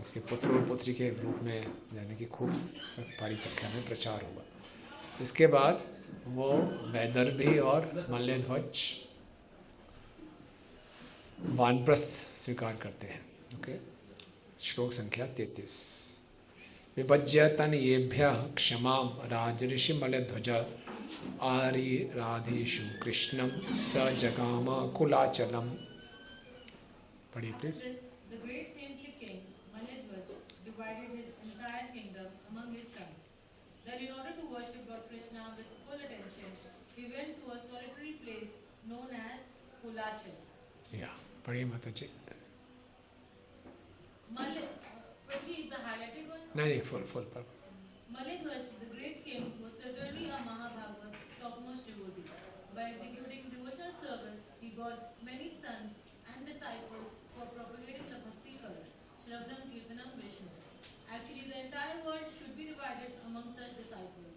इसके पुत्र और पुत्री के रूप में यानी कि खूब बड़ी संख्या में प्रचार होगा। इसके बाद वो वैदर्भी और मल्लध्वज वानप्रस्थ स्वीकार करते हैं। ओके, श्लोक संख्या 33। विभज्य तनयेभ्यः क्षमां राजऋषि मल्लध्वज आरिराधेषु कृष्णं स जगाम कुलाचलम्। पढ़िए please. The great saintly king Mallidhwaj divided his entire kingdom among his sons. Then, in order to worship Lord Krishna with full attention, he went to a solitary place known as Kulachal. या पढ़िए माता जी। The highlighted one? नहीं, full पर। Mallidhwaj, the great king, was certainly a Mahabhagavad, topmost devotee. By executing devotional service, he got many sons and disciples for propagating the bhakti cult, Shravnam Kirtanam Vishnu. Actually, the entire world should be divided among such disciples.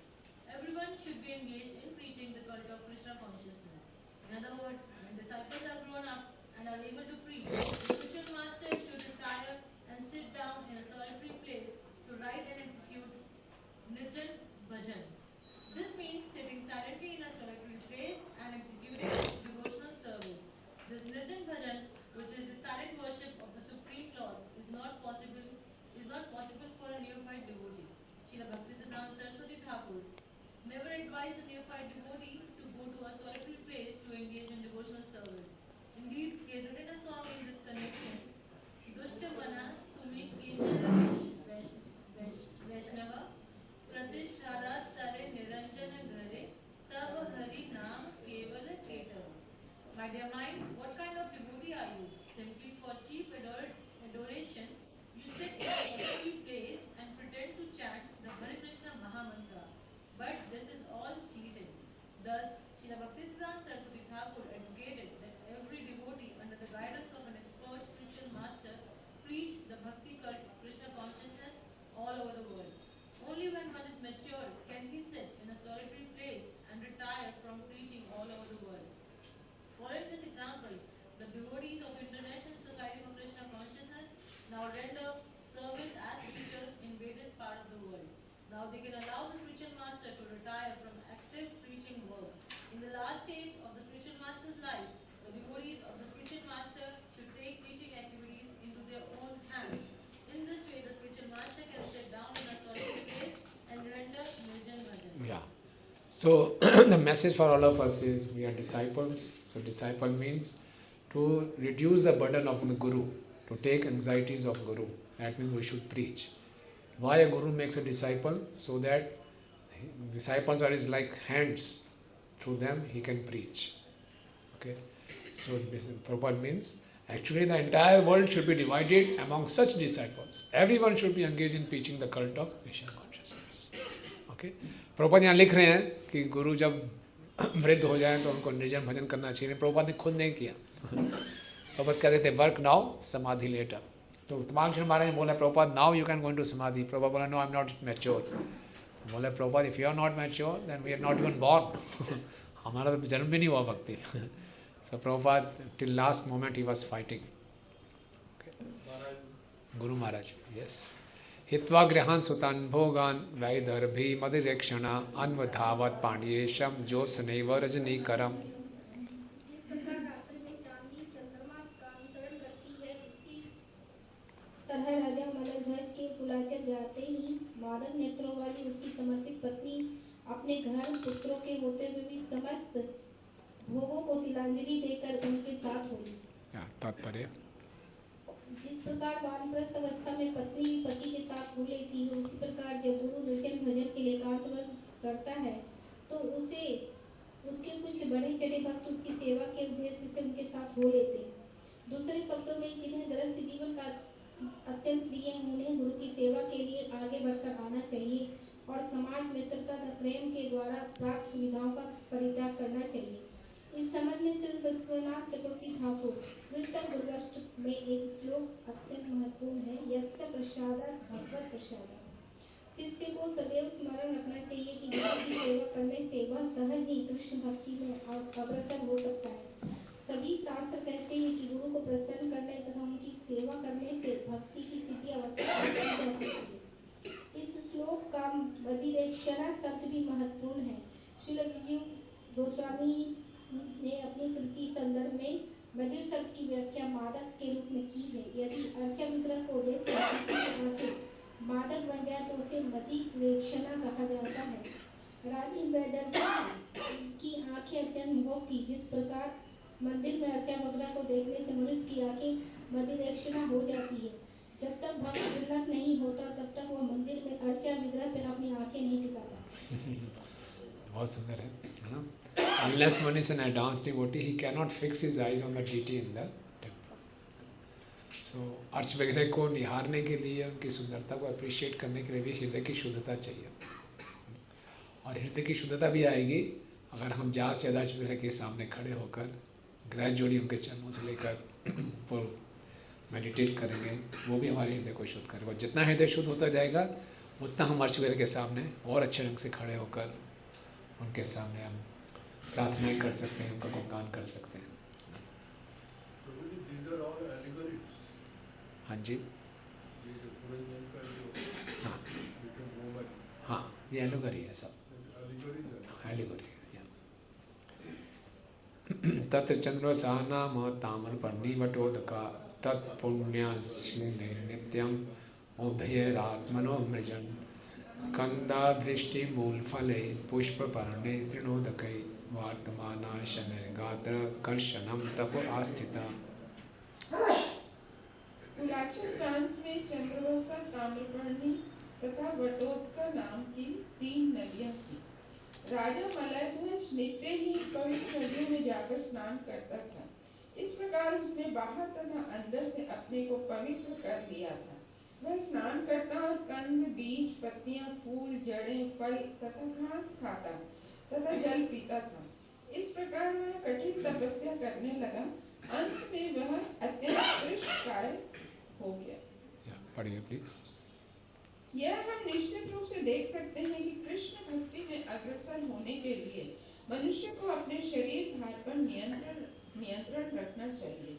Everyone should be engaged in preaching the cult of Krishna consciousness. In other words, when disciples are grown up and are able to preach, the spiritual master should retire and sit down in a solitary place to write and execute Nirjan Bhajan. This means sitting silently in a solitary place and executing devotional service. This Nirjan Bhajan, which is the silent worship of the Supreme Lord, is not possible for a neophyte devotee. Srila Bhaktisiddhanta Saraswati Thakur never advised a neophyte devotee to go to a solitary place to engage in devotional service. Indeed, he has written a song in this connection, Dushtabana Tumi Keshara Vaishnava Pratishtara Tare Niranjana Ghare Tab Hari Naam Kevala Ketava. My dear mind, what kind of devotee are you? Simply for cheap adoration, you sit in a solitary place and pretend to chant the Hare Krishna Mahamantra. But this is all cheating. Thus, Srila Bhaktisiddhanta Saraswati Thakur advocated that every devotee, under the guidance of an expert spiritual master, preach the bhakti cult of Krishna consciousness all over the world. Only when one is mature can he sit in a solitary place and retire from preaching all over the world. Following this example, the devotees of the International Society for Krishna Consciousness now render service as preachers in various parts of the world. Now they can allow the spiritual master to retire from active preaching work. In the last stage of the spiritual master's life, the devotees of the spiritual master should take preaching activities into their own hands. In this way, the spiritual master can sit down in a solitary place and render Nirjan Bhajan. Yeah. So the message for all of us is we are disciples. So disciple means to reduce the burden of the guru, to take anxieties of guru. That means we should preach. Why a guru makes a disciple? So that disciples are his like hands. Through them he can preach. Okay. So Prabhupada means actually the entire world should be divided among such disciples. Everyone should be engaged in preaching the cult of Krishna consciousness. Okay. Prabhupada यहाँ लिख रहे हैं कि गुरु जब वृद्ध हो जाए तो उनको निर्जन भजन करना चाहिए। प्रभुपाद ने खुद नहीं किया। प्रभुपाद कहते थे वर्क नाउ समाधि लेटर। तो उत्तमांशरण महाराज ने बोला Prabhupada now you can go into samadhi. Prabhupada बोला no I am not mature. बोले Prabhupada if you are not mature then we are not even born. हमारा तो जन्म भी नहीं हुआ भक्ति। So Prabhupada till last moment ही was fighting. Guru Maharaj yes हित्वा गृहान सुतान भोगान वैदर्भी मदिरेक्षणा अन्वधावत पाण्ड्येशम जोत्स्नैव रजनीकरम। जिस प्रकार रात्रि में चांदनी चंद्रमा का अनुसरण करती है, उसी तरह राजा मल्लध्वज के कुलाचल जाते ही मादक नेत्रों वाली उसकी समर्पित पत्नी अपने घर पुत्रों के होते हुए भी समस्त भोगों को तिलांजलि देकर उनके साथ हुई। तात्पर्य जिस प्रकार वानप्रस्थ अवस्था में पत्नी पति के साथ हो लेती है, उसी प्रकार जब गुरु निर्जन भजन के लिए एकांतवास करता है तो उसके कुछ बड़े चढ़े भक्त उसकी सेवा के उद्देश्य से उनके साथ हो लेते हैं। दूसरे शब्दों में जिन्हें गृहस्थ जीवन का अत्यंत प्रिय है, उन्हें गुरु की सेवा के लिए आगे बढ़कर आना चाहिए और समाज मित्रता तथा प्रेम के द्वारा प्राप्त सुविधाओं का परित्याग करना चाहिए। इस संबंध में श्री विश्वनाथ चक्रवर्ती ठाकुर कृतक गुरुवष्ट में एक श्लोक अत्यंत महत्वपूर्ण है, यस्य प्रसादात् भगवत् प्रसादात्। शिष्य को सदैव स्मरण रखना चाहिए कि गुरु की सेवा करने से वह सहज ही कृष्ण भक्ति में अग्रसर हो सकता है। सभी शास्त्र कहते हैं कि गुरु को प्रसन्न करने तथा उनकी सेवा करने से भक्ति की स्थिति अवस्था अधिरेक्षणा शब्द भी महत्वपूर्ण है। श्रील विजय गोस्वामी ने अपनी कृति संदर्भ में बधिर शब्द की व्याख्या मादक के रूप में की है। यदि अर्चा विग्रह को देखकर किसी की आंखें मादक बन जाए तो उसे मदिरेक्षणा कहा जाता है। रानी वैदर्भी की आंखें अत्यंत मोहक थी। जिस प्रकार मंदिर में अर्चा विग्रह को देखने से मनुष्य की आंखें मदिरेक्षणा हो जाती है, जब तक भक्त उन्नत नहीं होता तब तक वह मंदिर में अर्चा विग्रह पर अपनी आंखें नहीं टिकाता। बहुत सुंदर है ना? Unless one is an advanced devotee, he cannot fix his eyes on the deity in the temple. So urge विग्रह को निहारने के लिए, उनकी सुंदरता को अप्रिशिएट करने के लिए भी हृदय की शुद्धता चाहिए। और हृदय की शुद्धता भी आएगी अगर हम ज़्यादा से ज़्यादा अर्च विग्रह के सामने खड़े होकर ग्रेजुअली उनके चरणों से लेकर ऊपर मेडिटेट करेंगे, वो भी हमारे हृदय को शुद्ध करेगा। जितना हृदय शुद्ध होता जाएगा उतना हम अर्च विग्रह के सामने और अच्छे ढंग से खड़े होकर उनके सामने हम प्रार्थनाएं कर सकते हैं, उनका गुणगान कर सकते हैं। हाँ जी, हाँ हाँ, ये एलोगरी है सब, एलोगरी है। तत्र चंद्रवसानाम ताम्रपर्णिवटोदका तत्पुण्याश्लिने नित्यम उभयरात्मनो मृजन् कंदावृष्टिमूलफले पुष्पपर्णे तृणोदकै वर्तमाना शनैर्गात्र कर्षणं तप आस्थिता। कुलाक्षर प्रांत में चंद्रवसा, ताम्रपर्णी तथा वटोदका नाम की 3 नदियां थी। राजा मलयध्वज नित्य ही पवित्र नदियों में जाकर स्नान करता था। इस प्रकार उसने बाहर तथा अंदर से अपने को पवित्र कर लिया था। वह स्नान करता और कंद, बीज, पत्तियां, फूल, जड़ें, फल तथा घास खाता तथा जल पीता था। इस प्रकार वह कठिन तपस्या करने लगा। अंत में वह अत्यंत कृष्णकाय हो गया। पढ़िए प्लीज। यह हम निश्चित रूप से देख सकते हैं कि कृष्ण भक्ति में अग्रसर होने के लिए मनुष्य को अपने शरीर भार पर नियंत्रण रखना चाहिए।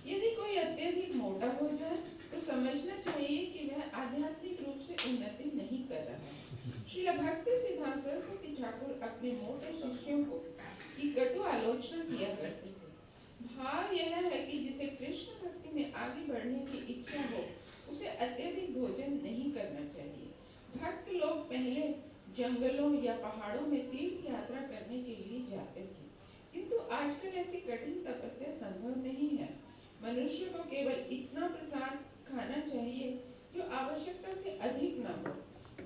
यदि कोई अत्यधिक मोटा हो जाए तो समझना चाहिए कि वह आध्यात्मिक रूप से उन्नति नहीं कर रहा है। श्रील भक्ति सिद्धांत सरस्वती ठाकुर अपने मोटे शिष्यों को की कटु आलोचना किया करते थे। भाव यह है कि जिसे कृष्ण भक्ति में आगे बढ़ने की इच्छा हो उसे अत्यधिक भोजन नहीं करना चाहिए। भक्त लोग पहले जंगलों या पहाड़ों में तीर्थ यात्रा करने के लिए जाते थे, किंतु आजकल ऐसी कठिन तपस्या संभव नहीं है। मनुष्य को केवल इतना प्रसाद खाना चाहिए जो आवश्यकता से अधिक न हो।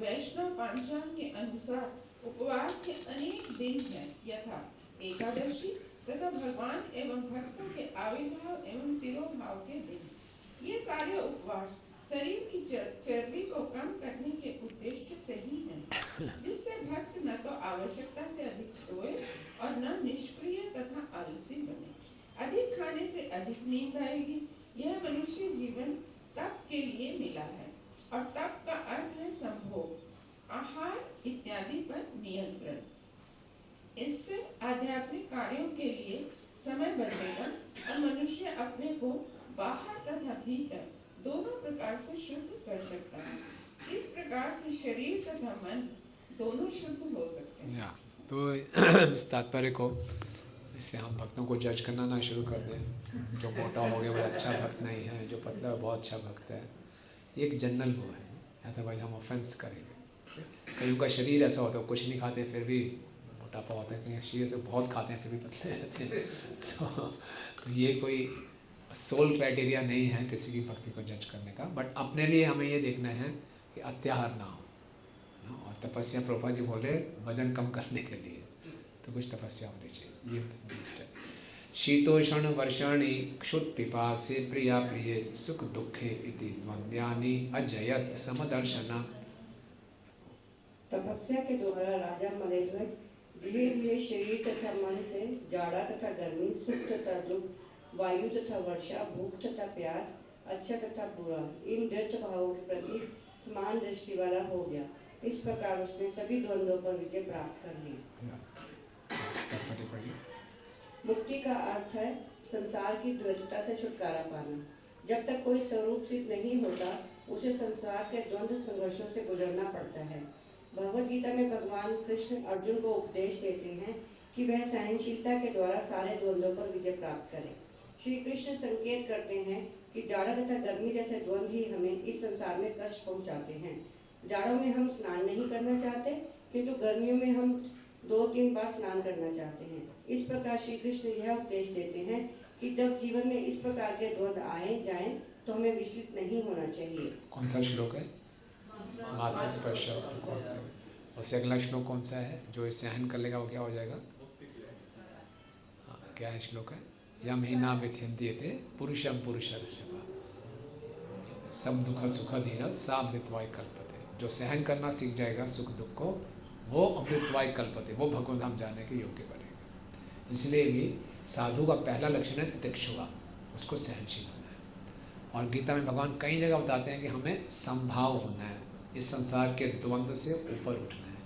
वैष्णव पांचांग के अनुसार उपवास के अनेक दिन हैं, यथा एकादशी तथा भगवान एवं भक्तों के आविर्भाव एवं तिरोभाव के दिन। ये सारे उपवास शरीर की चर्बी को कम करने के उद्देश्य से ही है, जिससे भक्त न तो आवश्यकता से अधिक सोए और न निष्क्रिय तथा आलसी बने। अधिक खाने से अधिक नींद आएगी। यह मनुष्य जीवन तप के लिए मिला है, और तप का अर्थ है संभोग, आहार इत्यादि पर नियंत्रण। इससे आध्यात्मिक कार्यों के लिए समय बचेगा और मनुष्य अपने को बाहर तथा भीतर दोनों प्रकार से शुद्ध कर सकता है। इस प्रकार से शरीर तथा मन दोनों शुद्ध हो सकते हैं। तो इस तात्पर्य को, इससे हम भक्तों को जज करना ना शुरू कर दें। जो मोटा हो गया वो अच्छा भक्त नहीं है, जो पतला है बहुत अच्छा भक्त है। ये एक जनरल वो है, अदरवाइज हम ऑफेंस करेंगे। कईयों का शरीर ऐसा होता है, कुछ नहीं खाते फिर भी मोटापा होता है, कहीं शरीर से बहुत खाते हैं फिर भी पतले रहते हैं। तो ये कोई सोल क्राइटेरिया नहीं है किसी की भक्ति को जज करने का। बट अपने लिए हमें ये देखना है कि अत्याहार ना हो, और तपस्या प्रभुपाद जी बोले वजन कम करने के लिए तो कुछ तपस्या होनी चाहिए। ये शीतोषण वर्षाणि क्षुत् पिपासे प्रिया प्रिय सुख दुखे इति द्वंद्यानि अजयत समदर्शना। तपस्या के द्वारा राजा मलयध्वज धीरे धीरे शरीर तथा मन से जाड़ा तथा गर्मी, सुख तथा दुख, वायु तथा वर्षा, भूख तथा प्यास, अच्छा तथा बुरा, इन द्वैत भावों के प्रति समान दृष्टि वाला हो गया। इस प्रकार उसने सभी द्वंद्वों पर विजय प्राप्त कर ली। मुक्ति का अर्थ है संसार की द्वैतता से छुटकारा पाना। जब तक कोई स्वरूप सिद्ध नहीं होता उसे संसार के द्वंद्व संघर्षों से गुजरना पड़ता है। भगवद गीता में भगवान कृष्ण अर्जुन को उपदेश देते हैं कि वह सहनशीलता के द्वारा सारे द्वंद्वों पर विजय प्राप्त करे। श्री कृष्ण संकेत करते हैं कि जाड़ा तथा गर्मी जैसे द्वंद्व ही हमें इस संसार में कष्ट पहुंचाते हैं। जाड़ों में हम स्नान नहीं करना चाहते, किंतु गर्मियों में हम 2-3 बार स्नान करना चाहते हैं। इस प्रकार श्री कृष्ण यह उपदेश देते हैं कि जब जीवन में इस प्रकार के द्वंद्व आए जाएं तो हमें विचलित नहीं होना चाहिए। कौन सा श्लोक है? मातृ स्पर्शस्तु कौन्तेय। उससे अगला श्लोक कौन सा है? जो इसे सहन कर लेगा वो क्या हो जाएगा? हाँ, क्या है श्लोक है? यम हीना व्यथ्यन्ते पुरुषम पुरुषर्षभ सब दुख सुखधीन सामृतवाय कल्पते। जो सहन करना सीख जाएगा सुख दुख को, वो अमृतवाय कल्पते, वो भगवत धाम जाने के योग्य बनेगा। इसलिए भी साधु का पहला लक्षण है तितिक्षुवा, उसको सहनशील होना है। और गीता में भगवान कई जगह बताते हैं कि हमें समभाव होना है, इस संसार के द्वंद्व से ऊपर उठना है।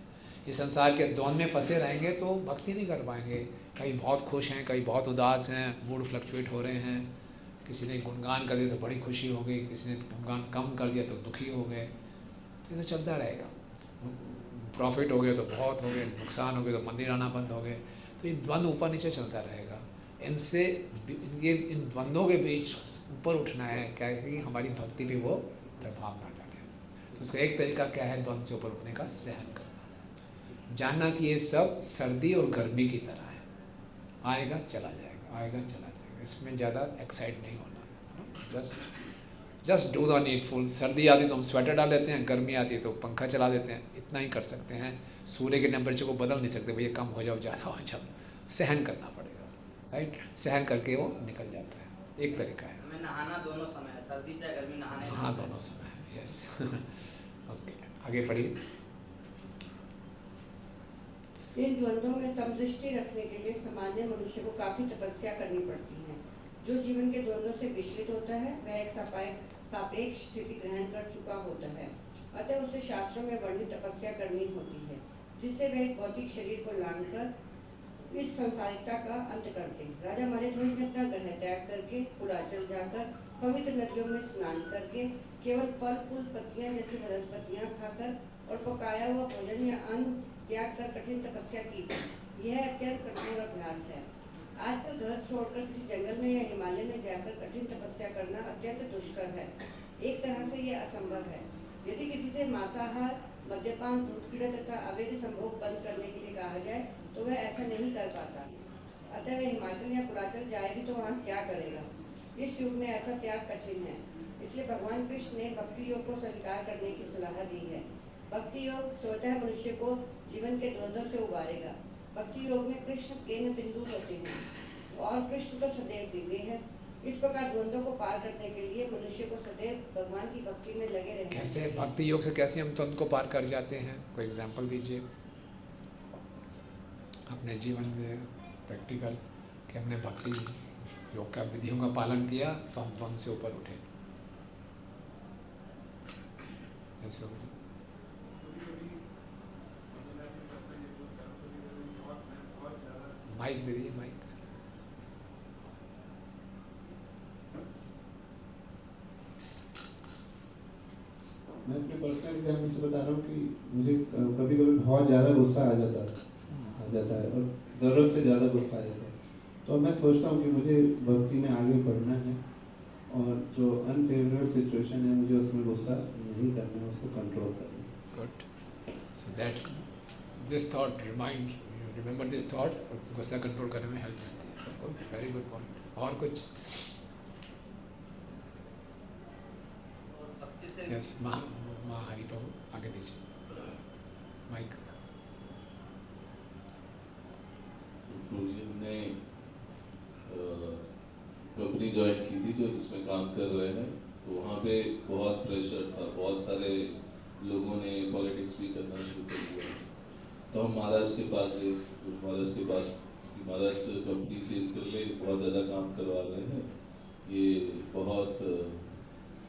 इस संसार के द्वंद्व में फंसे रहेंगे तो भक्ति नहीं कर पाएंगे। कहीं बहुत खुश हैं, कहीं बहुत उदास हैं, मूड फ्लक्चुएट हो रहे हैं। किसी ने गुणगान कर दिया तो बड़ी खुशी हो गई, किसी ने गुणगान कम कर दिया तो दुखी हो गए। तो ये तो चलता रहेगा। प्रॉफिट हो गए तो बहुत हो गए, नुकसान हो गए तो मंदिर आना बंद हो गए। तो ये द्वंद्व ऊपर नीचे चलता रहेगा। इनसे ये इन द्वंद्वों के बीच ऊपर उठना है, क्या है कि हमारी भक्ति पे वो प्रभाव ना डाले। तो उसका एक तरीका क्या है द्वंद्व से ऊपर उठने का? सहन करना। जानना कि ये सब सर्दी और गर्मी की तरह है, आएगा चला जाएगा, आएगा चला जाएगा। इसमें ज़्यादा एक्साइट नहीं होना। Just do the needful. सर्दी आती है तो हम स्वेटर डाल लेते हैं, गर्मी आती है तो पंखा चला देते हैं, इतना ही कर सकते हैं। सूर्य के टेम्परेचर को बदल नहीं सकते, भैया कम हो जाओ ज़्यादा हो जाओ, सहन करना पड़ेगा, राइट। सहन करके वो निकल जाता है। एक तरीका है। हमें नहाना दोनों समय है, सर्दी चाहे गर्मी, नहाने हाँ दोनों समय है। यस ओके, आगे पढ़िए। इन द्वंद्वों में समदृष्टि रखने के लिए सामान्य मनुष्य को काफी तपस्या करनी पड़ती है। जो जीवन के द्वंद्वों से विचलित होता है वह एक सापेक्ष स्थिति ग्रहण कर चुका होता है, अतः उसे शास्त्रों में वर्णित तपस्या करनी होती है, जिससे वह इस भौतिक शरीर को लांघकर इस संसारिकता का अंत करते। राजा मलेध्वज ने अपना ग्रह त्याग करके कुलाचल जाकर पवित्र नदियों में स्नान करके केवल फल फूल पत्तियां जैसी वनस्पतियां खाकर और पकाया हुआ भोजन या अन्न त्याग कर कठिन तपस्या की थी। यह अत्यंत कठोर अभ्यास है। आजकल घर छोड़कर किसी जंगल में या हिमालय में जाकर कठिन तपस्या करना अत्यंत दुष्कर है। एक तरह से यह असंभव है। यदि किसी से मांसाहार, मद्यपान, दूध पीड़ा तथा अवैध संभोग बंद करने के लिए कहा जाए तो वह ऐसा नहीं कर पाता। अतः वह हिमाचल या कुलाचल जाएगी तो वहाँ क्या करेगा? इस युग में ऐसा त्याग कठिन है। इसलिए भगवान कृष्ण ने भक्ति योग को स्वीकार करने की सलाह दी है। भक्ति योग स्वतः मनुष्य को जीवन के द्वंद्वों से उबारेगा। भक्ति योग में कृष्ण केंद्र बिंदु होते हैं और कृष्ण तो सदैव दिव्य है। इस प्रकार द्वंद्वों को पार करने के लिए मनुष्य को सदैव भगवान की भक्ति में लगे रहना। कैसे भक्ति योग से कैसे हम द्वंद्व को पार कर जाते हैं? कोई एग्जांपल दीजिए अपने जीवन में प्रैक्टिकल, कि हमने भक्ति योग का विधियों का पालन किया तो हम द्वंद्व से ऊपर उठे। ऐसे हो माइक दे दीजिए, माइक। मैं अपने पर्सनल एग्जाम्पल से बता रहा हूँ कि मुझे कभी कभी बहुत ज़्यादा गुस्सा आ जाता है और ज़रूरत से ज़्यादा गुस्सा आ जाता है। तो मैं सोचता हूँ कि मुझे भक्ति में आगे बढ़ना है और जो अनफेवरेबल सिचुएशन है मुझे उसमें गुस्सा नहीं करना है, उसको कंट्रोल करना है। Good. So that this thought remember this thought, गुस्सा कंट्रोल करने में हेल्प करती है। Good, very good point. और कुछ? यस, माँ हरि प्रभु आगे दीजिए माइक। गुरुजी, हमने कंपनी ज्वाइन की थी जो जिसमें काम कर रहे हैं, तो वहाँ पे बहुत प्रेशर था, बहुत सारे लोगों ने पॉलिटिक्स भी करना शुरू कर दिया। तो हम महाराज के पास गए, महाराज के पास कि महाराज कंपनी चेंज कर ले, बहुत ज़्यादा काम करवा रहे हैं, ये बहुत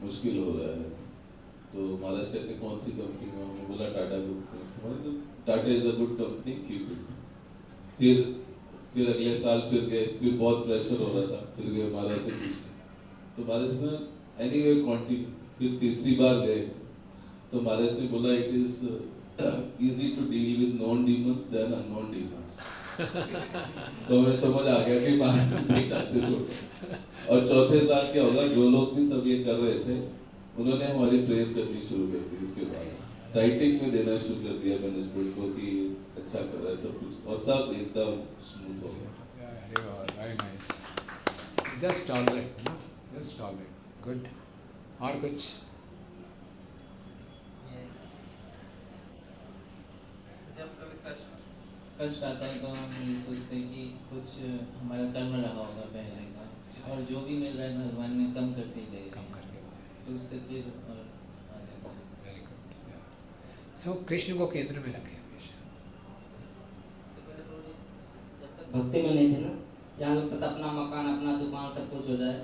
मुश्किल हो रहा है। तो महाराज कहते कौन सी कंपनी में? हमने बोला टाटा ग्रुप में। Tata is a good company, keep it. फिर अगले साल फिर गए, फिर बहुत प्रेशर हो रहा था, फिर गए महाराज से पूछने, तो महाराज ने एनीवे कंटिन्यू। फिर तीसरी बार गए तो महाराज ने बोला it is easy to deal with known demons than unknown demons. तो हमें समझ आ गया कि महाराज नहीं चाहते छोड़। और चौथे साल क्या होगा, जो लोग भी सब ये कर रहे थे उन्होंने हमारी प्रेस करनी शुरू कर दी। इसके बाद राइटिंग में देना शुरू कर दिया मैनेजमेंट को कि अच्छा कर रहा है सब कुछ, और सब एकदम स्मूथ हो गया। Very nice, just tolerate, just tolerate, good. और कुछ? जब कभी कष्ट आता है तो हम ये सोचते हैं कि कुछ हमारा कर्म रहा होगा पहले का, और जो भी मिल रहा है भगवान ने कम करके दे कम करके तो उससे फिर वेरी गुड। सो कृष्ण को केंद्र में रखें हमेशा। भक्ति में नहीं थे ना, यहाँ लगता था अपना मकान, अपना दुकान, सब कुछ हो जाए।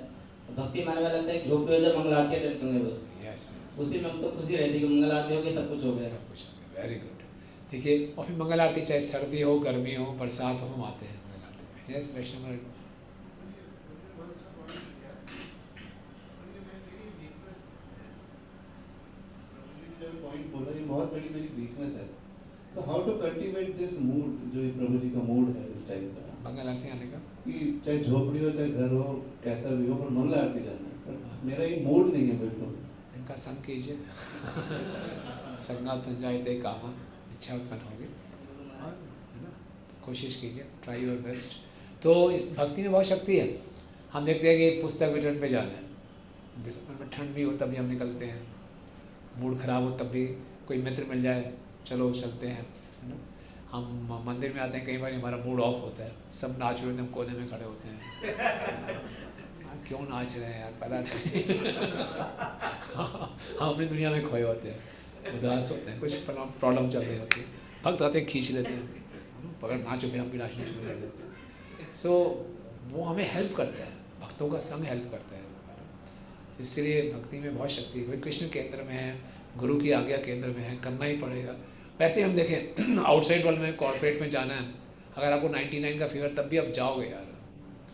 भक्ति माने में लगता है कि झोपड़ी हो जाए, मंगल आरती अटेंड करेंगे बस। यस, उसी में हम तो खुशी रहती है कि मंगल आरती होगी, सब कुछ हो गया। सब कुछ वेरी गुड। देखिए, और फिर मंगल आरती चाहे सर्दी हो, गर्मी हो, बरसात हो, हम आते हैं मंगल आरती में। यस वैष्णव पॉइंट बोला, ये बहुत बड़ी मेरी वीकनेस है। तो how to cultivate this mood, जो ये प्रभु जी का मूड है इस टाइम का, मंगल आरती आने का, कि चाहे झोपड़ी हो चाहे घर हो कैसा भी हो, पर मंगल आरती जाना है। पर मेरा ये मूड नहीं है बिल्कुल। इनका संग कीजिए। संगात संजायते कामा, इच्छा उत्पन्न होगी, और है ना, तो कोशिश कीजिए, ट्राई योर बेस्ट। तो इस भक्ति में बहुत शक्ति है। हम देखते हैं कि पुस्तक वितरण पे जाना है, दिसंबर में ठंड भी हो तब भी हम निकलते हैं, मूड खराब हो तब भी कोई मित्र मिल जाए, चलो चलते हैं, है ना। हम मंदिर में आते हैं, कई बार हमारा मूड ऑफ होता है, सब नाच रहे होते हैं, हम कोने में खड़े होते हैं। क्यों नाच रहे हैं यार, पता नहीं। हम अपनी दुनिया में खोए होते हैं, उदास होते हैं, कुछ प्रॉब्लम चल रही होती है, भक्त आते हैं, खींच लेते हैं, पकड़ नाचो, फिर हम भी नाचना शुरू कर देते हैं। सो वो हमें हेल्प करता है, भक्तों का संग हेल्प करता है। इसलिए भक्ति में बहुत शक्ति है। कृष्ण केंद्र में है, गुरु की आज्ञा केंद्र में है, करना ही पड़ेगा। वैसे हम देखें आउटसाइड वर्ल्ड में, कॉर्पोरेट में जाना है, अगर आपको 99 का फीवर तब भी आप जाओगे यार,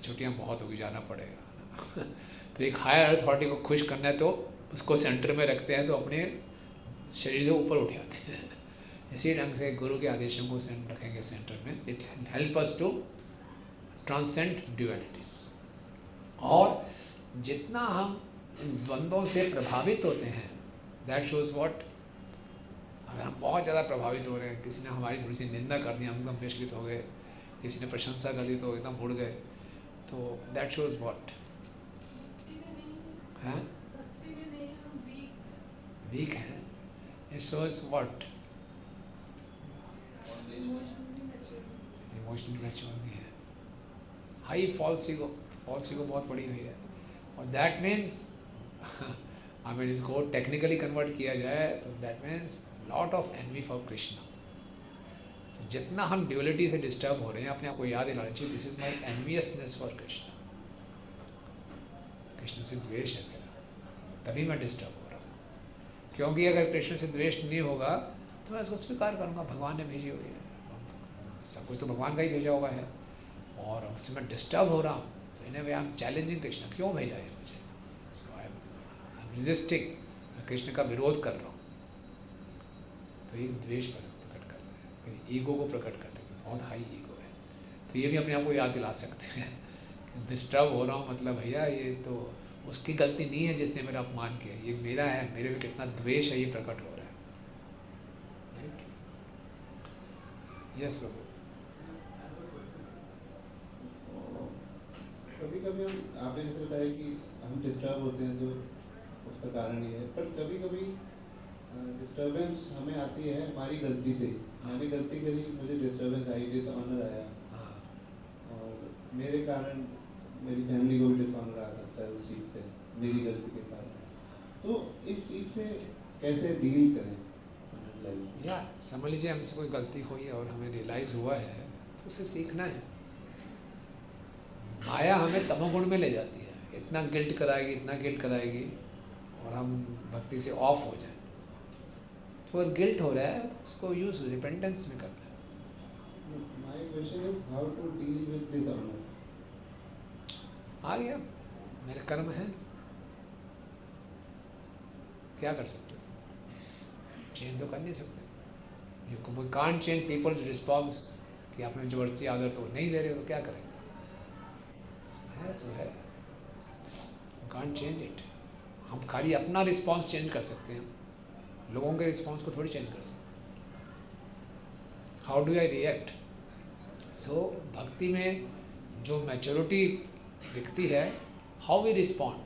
छुट्टियाँ बहुत होगी, जाना पड़ेगा। तो एक हायर अथॉरिटी को खुश करना है तो उसको सेंटर में रखते हैं, तो अपने शरीर से ऊपर उठ जाते हैं। इसी ढंग से गुरु के आदेशों को रखेंगे सेंटर में, it help us to transcend dualities. और जितना हम इन द्वंद्वों से प्रभावित होते हैं, दैट शोज व्हाट, अगर हम बहुत ज़्यादा प्रभावित हो रहे हैं, किसी ने हमारी थोड़ी सी निंदा कर दी, हम एकदम विचलित हो गए, किसी ने प्रशंसा कर दी तो एकदम उड़ गए, तो दैट शोज व्हाट है, वीक है। It shows what, emotionally mature नहीं है, हाई फॉल्स ईगो बहुत बड़ी हुई है। और दैट मीन्स आई मीन इसको टेक्निकली कन्वर्ट किया जाए तो that means lot of envy for Krishna. तो जितना हम ड्यूअलिटी से डिस्टर्ब हो रहे हैं, अपने आप को याद दिलाना चाहिए, this is my enviousness for Krishna. Krishna से द्वेष है मेरा, तभी मैं डिस्टर्ब हो रहा हूँ। क्योंकि अगर कृष्ण से द्वेष नहीं होगा तो मैं इसको स्वीकार करूँगा, भगवान ने भेजी हुई है, सब कुछ तो भगवान का ही भेजा हुआ है, और उससे मैं डिस्टर्ब हो रहा हूँ। सो इन अ वे आई एम चैलेंजिंग कृष्ण, क्यों भेजा है मुझे, सो आई एम रेजिस्टिंग, मैं कृष्ण का विरोध कर रहा हूँ। तो ये द्वेष प्रकट करता है, फिर ईगो को प्रकट करता है, बहुत हाई ईगो है। तो ये भी अपने आप को याद दिला सकते हैं, डिस्टर्ब हो रहा हूँ मतलब भैया ये तो उसकी गलती नहीं है जिसने मेरा अपमान किया, ये मेरा है, मेरे में कितना द्वेष है ये प्रकट हो रहा है। राइट, यस प्रभु। कभी कभी हम, आपने जैसे बताया कि हम डिस्टर्ब होते हैं, जो उसका कारण ये है, पर कभी कभी डिस्टर्बेंस हमें आती है हमारी गलती से। मैंने गलती करी, मुझे डिस्टर्बेंस आई, डिसऑनर आया, और मेरे कारण मेरी फैमिली को भी डिसऑनर आ सकता है उस चीज़ से, मेरी गलती के कारण। तो इस चीज़ से कैसे डील करें लाइफ? या समझ लीजिए हमसे कोई गलती हुई है और हमें रियलाइज़ हुआ है, तो उसे सीखना है। माया हमें तमोगुण में ले जाती है, इतना गिल्ट कराएगी और हम भक्ति से ऑफ हो जाए। तो अगर गिल्ट हो रहा है तो उसको यूज रिपेंटेंस में करना है। My question is how to deal with dishonour. आ गया, मेरे कर्म हैं, क्या कर सकते, चेंज तो कर नहीं सकते। You can't change people's response कि आपने जबरदस्ती आदत तो नहीं दे रहे हो तो क्या करेंगे, है तो है, can't change it। हम खाली अपना रिस्पॉन्स चेंज कर सकते हैं, लोगों के रिस्पॉन्स को थोड़ी चेंज कर सकते हैं। How do I react? So भक्ति में जो मैच्योरिटी दिखती है, हाउ वी रिस्पॉन्ड।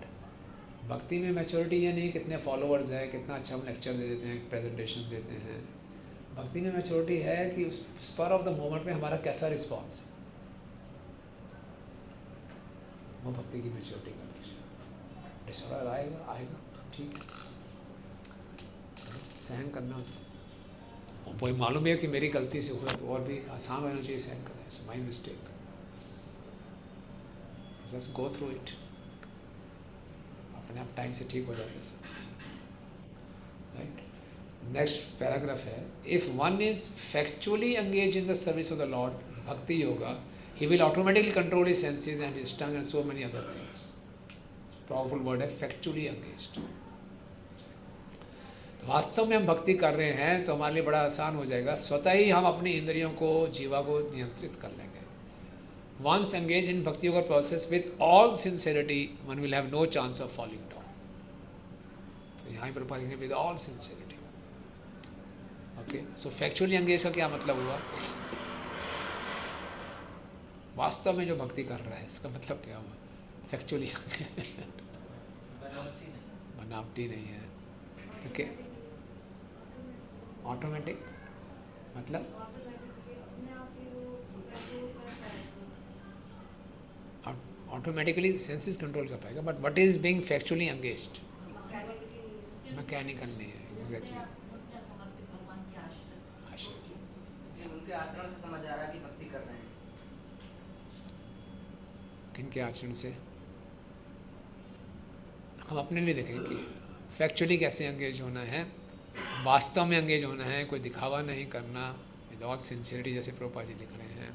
भक्ति में मैच्योरिटी ये नहीं कितने फॉलोअर्स हैं, कितना अच्छा हम लेक्चर दे देते हैं, प्रेजेंटेशन देते हैं। भक्ति में मैच्योरिटी है कि उस स्पर ऑफ द मोमेंट में हमारा कैसा रिस्पॉन्स है, वो भक्ति की मैच्योरिटी का लक्षण। डिसऑर्डर आएगा ठीक है, सहन करना उसको। वो मालूम है कि मेरी गलती से हुआ तो और भी आसान होना चाहिए सहन करना, it's my mistake, just go through it, अपने आप टाइम से ठीक हो जाते सब, राइट। नेक्स्ट पैराग्राफ है, if one is factually engage in the service of the Lord, भक्ति yoga, he will automatically control his senses and his tongue and so many other things. It's a powerful word है, factually engaged। तो वास्तव में हम भक्ति कर रहे हैं तो हमारे लिए बड़ा आसान हो जाएगा, स्वतः ही हम अपनी इंद्रियों को, जीवा को नियंत्रित कर लेंगे। Once engaged in bhakti yoga process with all sincerity, one will have no chance of falling down। तो यहाँ पर पढ़ेंगे with all sincerity। Okay, so factually engaged का क्या मतलब हुआ? वास्तव में जो भक्ति कर रहा है इसका मतलब क्या हुआ? फैक्चुअली बनावटी नहीं है, ठीक है। ऑटोमेटिक मतलब ऑटोमेटिकली सेंसेस कंट्रोल कर पाएगा, but what is being factually engaged, mechanical नहीं है, एग्जैक्टली। उनके आचरण से समझ आ रहा है कि भक्ति कर रहे हैं। किनके आचरण से? हम अपने लिए देखें कि फैक्चुअली कैसे एंगेज होना है, वास्तव में एंगेज होना है, कोई दिखावा नहीं करना, विद ऑल सिंसियरिटी, जैसे प्रभुपाद जी लिख रहे हैं।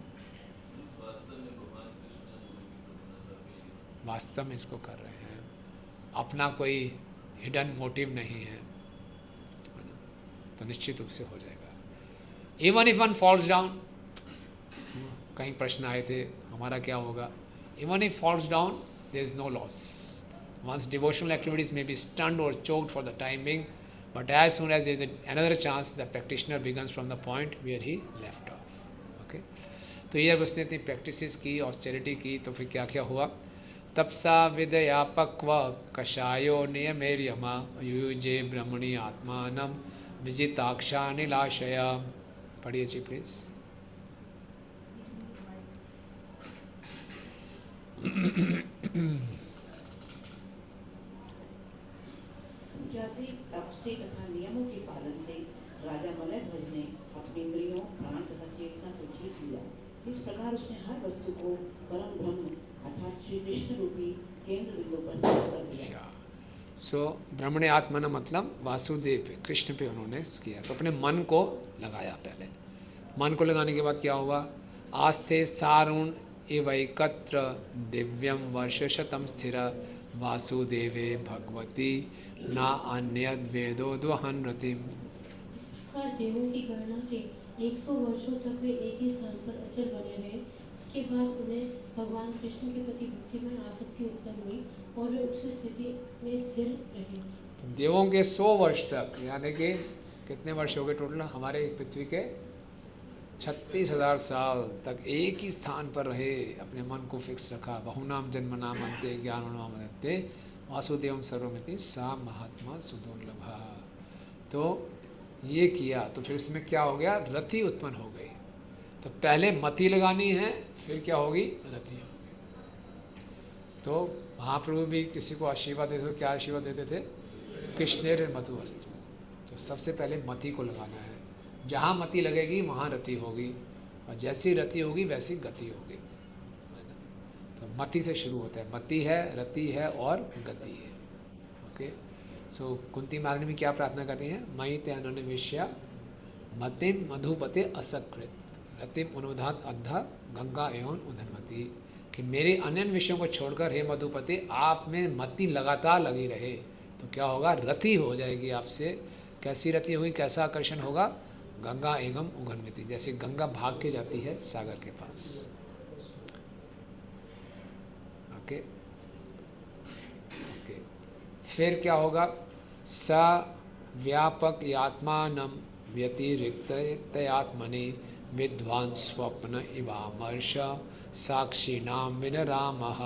वास्तव में इसको कर रहे हैं, अपना कोई हिडन मोटिव नहीं है, तो निश्चित रूप से हो जाएगा। Even if one falls down, कई प्रश्न आए थे हमारा क्या होगा, even if falls down, there is no loss. One's devotional activities may be stunned or choked for the time being, but as soon as there is another chance, the practitioner begins from the point where he left off. Okay? तो ये अब उसने इतनी practices की, austerity की, तो फिर क्या क्या हुआ? तपसा विदया पक्व कषायो नियमेर्यमा युयुजे ब्रह्मणि आत्मानम विजिताक्षा निलाशया। पढ़िए जी प्लीज। जैसे तप से तथा नियमों के पालन से राजा मलयध्वज ने अपनी इंद्रियों, प्राण तथा चेतना को जीत लिया। इस प्रकार उसने हर वस्तु को परम ब्रह्म अर्थात श्री कृष्ण रूपी केंद्र बिंदु पर स्थित कर दिया। सो ब्रह्मणे आत्मना मतलब वासुदेव पे, कृष्ण पे उन्होंने किया, तो अपने मन को लगाया। पहले मन को लगाने के बाद क्या हुआ? आस्थे सारुण एवैकत्र दिव्यम वर्षशतम स्थिर वासुदेवे भगवती ना अन्यद वेदो द्वहन रतिम। इस प्रकार देवों की गणना के 100 वर्षों तक वे एक ही स्थान पर अचल बने रहे। इसके बाद उन्हें भगवान कृष्ण के प्रति भक्ति में आसक्ति उत्पन्न हुई और वे उस स्थिति में स्थिर रहे। देवों के 100 वर्ष तक, यानी कि कितने वर्ष हो गए टोटल? हमारे पृथ्वी के 36,000 साल तक एक ही स्थान पर रहे, अपने मन को फिक्स रखा। बहुनाम जन्मनाम अंते ज्ञानोन्मादन्ते वासुदेवम सर्वमिति सा महात्मा सुदुर्लभा। तो ये किया तो फिर उसमें क्या हो गया? रति उत्पन्न हो गई। तो पहले मति लगानी है, फिर क्या होगी? रति होगी। तो महाप्रभु भी किसी को आशीर्वाद देते थे, क्या आशीर्वाद देते थे? कृष्णेर मधुवस्तु। तो सबसे पहले मति को लगाना है, जहाँ मति लगेगी वहाँ रति होगी, और जैसी रति होगी वैसी गति होगी। तो मति से शुरू होता है, मति है, रति है और गति है। ओके, सो कुंती महारानी में क्या प्रार्थना कर रही हैं? मयि ते अनन्विष्या मतिम मधुपते असकृत रतिम अनुधात अद्धा गंगा एवं उधनमती। कि मेरे अन्य विषयों को छोड़कर हे मधुपति आप में मति लगातार लगी रहे, तो क्या होगा? रति हो जाएगी आपसे। कैसी रति होगी? कैसा आकर्षण होगा? गंगा एवं उगन्मिति, जैसे गंगा भाग के जाती है सागर के पास। ओके ओके, फिर क्या होगा? स व्यापक यात्मानं व्यतिरिक्तयात्मनि विद्वान् स्वप्न इवामर्ष साक्षिणां विनरामः।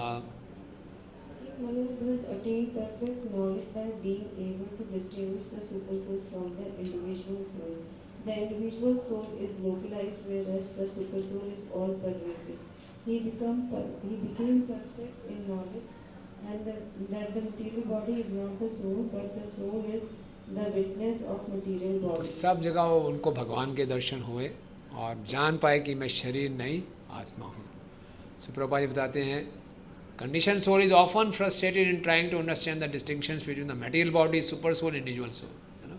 Manodhvaj attained perfect knowledge by being able to distinguish the supersoul from the individual soul. The individual soul is localized, whereas the supersoul is all-pervasive. He became perfect in knowledge, and that the material body is not the soul, but the soul is the witness of material body. सब जगह वो उनको भगवान के दर्शन हुए और जान पाए कि मैं शरीर नहीं आत्मा हूँ। सो प्रभुपाद जी बताते हैं, conditioned soul is often frustrated in trying to understand the distinctions between the material body, super soul, individual soul. है ना?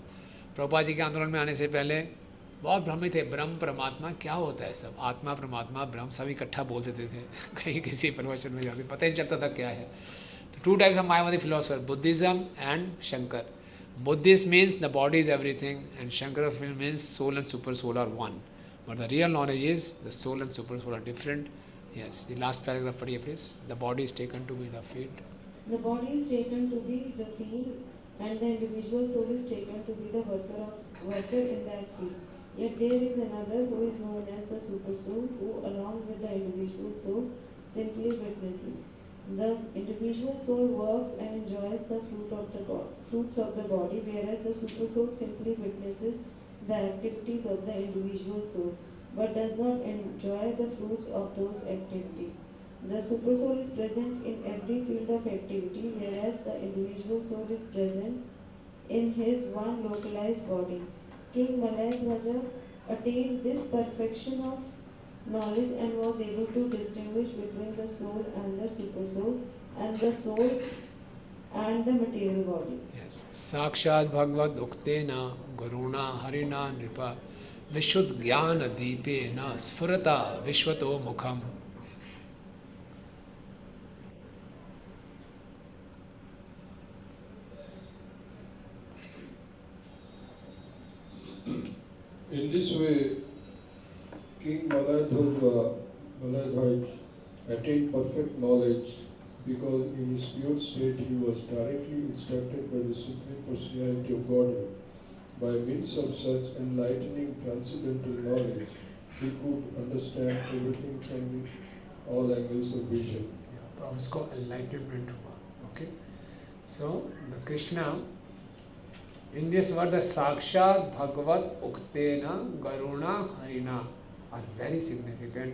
प्रभुपाद जी के आंदोलन में आने से पहले बहुत भ्रमित थे, ब्रह्म परमात्मा क्या होता है, सब आत्मा परमात्मा ब्रह्म सब इकट्ठा बोल देते थे। कहीं किसी प्रवचन में जाके पता ही नहीं चलता था क्या है। तो two types of mayavadi philosopher, buddhism and Shankar. Buddhist means the body is everything and Shankar means soul and super soul are one, but the real knowledge is the soul and super soul are different. Yes, the last paragraph पढ़िए please. The body is taken to be the field. The body is taken to be the field, and the individual soul is taken to be the worker in that field. Yet there is another who is known as the super soul, who along with the individual soul simply witnesses. The individual soul works and enjoys the fruits of the body, whereas the super soul simply witnesses the activities of the individual soul, but does not enjoy the fruits of those activities. The super soul is present in every field of activity, whereas the individual soul is present in his one localized body. King Malayadhwaja attained this perfection of knowledge and was able to distinguish between the soul and the super soul, and the soul and the material body. Yes. साक्षात् भगवद उक्तेन गुरुणा हरिणा नृपा विशुद्ध ज्ञान दीपेन स्फुरता विश्वतो मुखम। In this way, King Malayadhwaj attained perfect knowledge because in his pure state he was directly instructed by the Supreme Personality of Godhead. By means of such enlightening transcendental knowledge, he could understand everything from all angles of vision. तो अब इसको enlightenment हुआ. Okay, so the Krishna in this word the Sakshat Bhagavat Uktena Garuna Harina are very significant.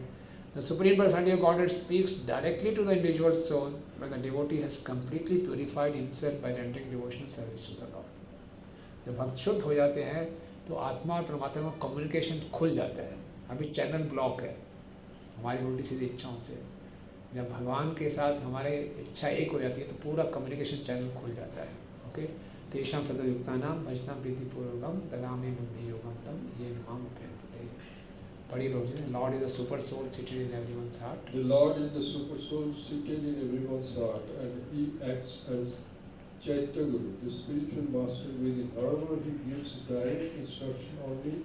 The Supreme Personality of Godhead speaks directly to the individual soul when the devotee has completely purified himself by rendering devotional service to the Lord. जब भक्त शुद्ध हो जाते हैं तो आत्मा और परमात्मा का कम्युनिकेशन खुल जाता है. अभी चैनल ब्लॉक है हमारी उल्टी सीधी इच्छाओं से. जब भगवान के साथ हमारे इच्छा एक हो जाती है तो पूरा कम्युनिकेशन चैनल खुल जाता है. ओके, तेषां सतयुक्तानां भजतां प्रीतिपूर्वकं ददामि बुद्धि योगं तम ये मां उपयन्ति. पढ़ी रोज. Lord is the super soul seated in everyone's heart. The Lord is the super soul seated in everyone's heart, and he acts as Chaitya Guru, the spiritual master within. However, he gives direct instruction only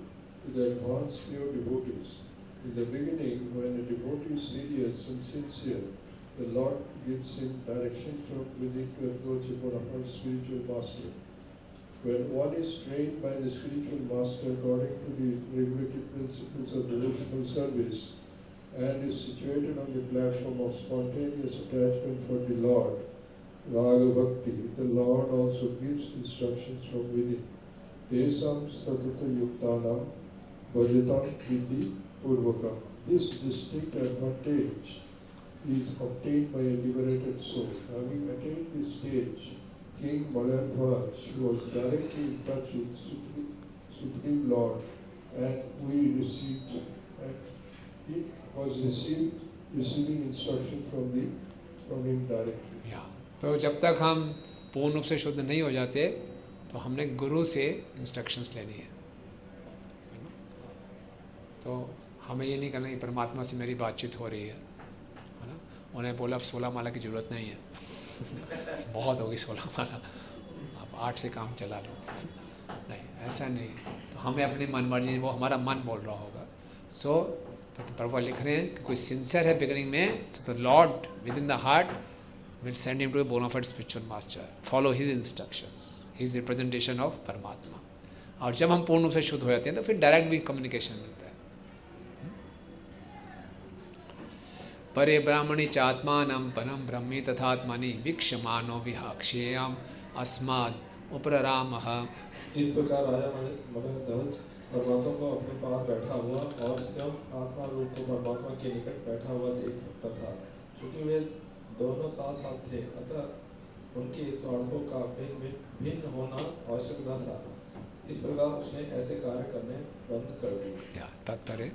to the advanced pure devotees. In the beginning, when a devotee is serious and sincere, the Lord gives him direction from within to approach a bona fide spiritual master. When one is trained by the spiritual master according to the regulated principles of devotional service and is situated on the platform of spontaneous attachment for the Lord, Raga Bhakti, the Lord also gives instructions from within. Tesam satata yuktanam bhajatam vidhi purvakam. This distinct advantage is obtained by a liberated soul. Having attained this stage, King Malayadhwaj was directly in touch with Supreme Lord, and he was receiving instruction from him directly. तो जब तक हम पूर्ण रूप से शुद्ध नहीं हो जाते तो हमने गुरु से इंस्ट्रक्शंस लेनी है ना. तो हमें ये नहीं करना कि परमात्मा से मेरी बातचीत हो रही है ना. उन्हें बोला अब 16 माला की ज़रूरत नहीं है बहुत होगी 16 माला, आप 8 से काम चला लो. नहीं, ऐसा नहीं है. तो तो हमें अपनी मन मर्जी, वो हमारा मन बोल रहा होगा. सो प्रभुपाद लिख रहे हैं कि कोई सिंसियर है बिगिनिंग में, तो the lord within the heart will send him to a bonafide spiritual master. Follow his instructions, his representation of परमात्मा. और जब हम पूर्ण रूप से शुद्ध हो जाते हैं तो फिर डायरेक्ट भी कम्युनिकेशन मिलता है. परे ब्राह्मणी चात्मानम परम ब्रह्मी तथात्मनि वीक्षमानो विहाक्षेयम अस्माद उपरामः. इस प्रकार राजा मगधध्वज परमात्मा को अपने पास बैठा हुआ और स्वयं आत्मा रूप को परमात्मा के निकट बैठा हुआ देख सकता था. क्योंकि वे दोनों साथ साथ थे, अतः उनके स्वार्थों का भिन्न होना आवश्यक न था. इस प्रकार उसने ऐसे कार्य करने बंद कर दिए. तात्पर्य,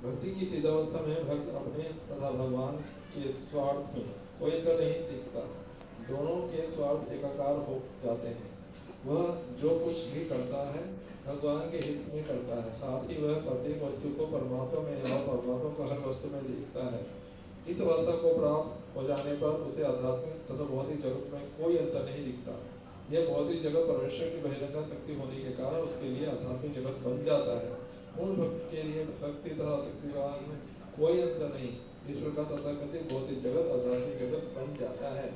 भक्ति की सिद्धावस्था में भक्त अपने तथा भगवान के स्वार्थ में कोई अंतर नहीं दिखता. दोनों के स्वार्थ एकाकार हो जाते हैं. वह जो कुछ भी करता है भगवान के हित में करता है. साथ ही वह प्रत्येक वस्तु को परमात्मा में और परमात्मा को हर वस्तु में देखता है. इस अवस्था को प्राप्त हो जाने पर उसे आध्यात्मिक तथा भौतिक जगत में कोई अंतर नहीं दिखता. यह भौतिक जगत परमेश्वर की बहिरंगा शक्ति होने के कारण उसके लिए आध्यात्मिक जगत बन जाता है. पूर्ण भक्त के लिए शक्ति तथा शक्ति का कोई अंतर नहीं. इस प्रकार तथाकथित भौतिक जगत आध्यात्मिक जगत बन जाता है.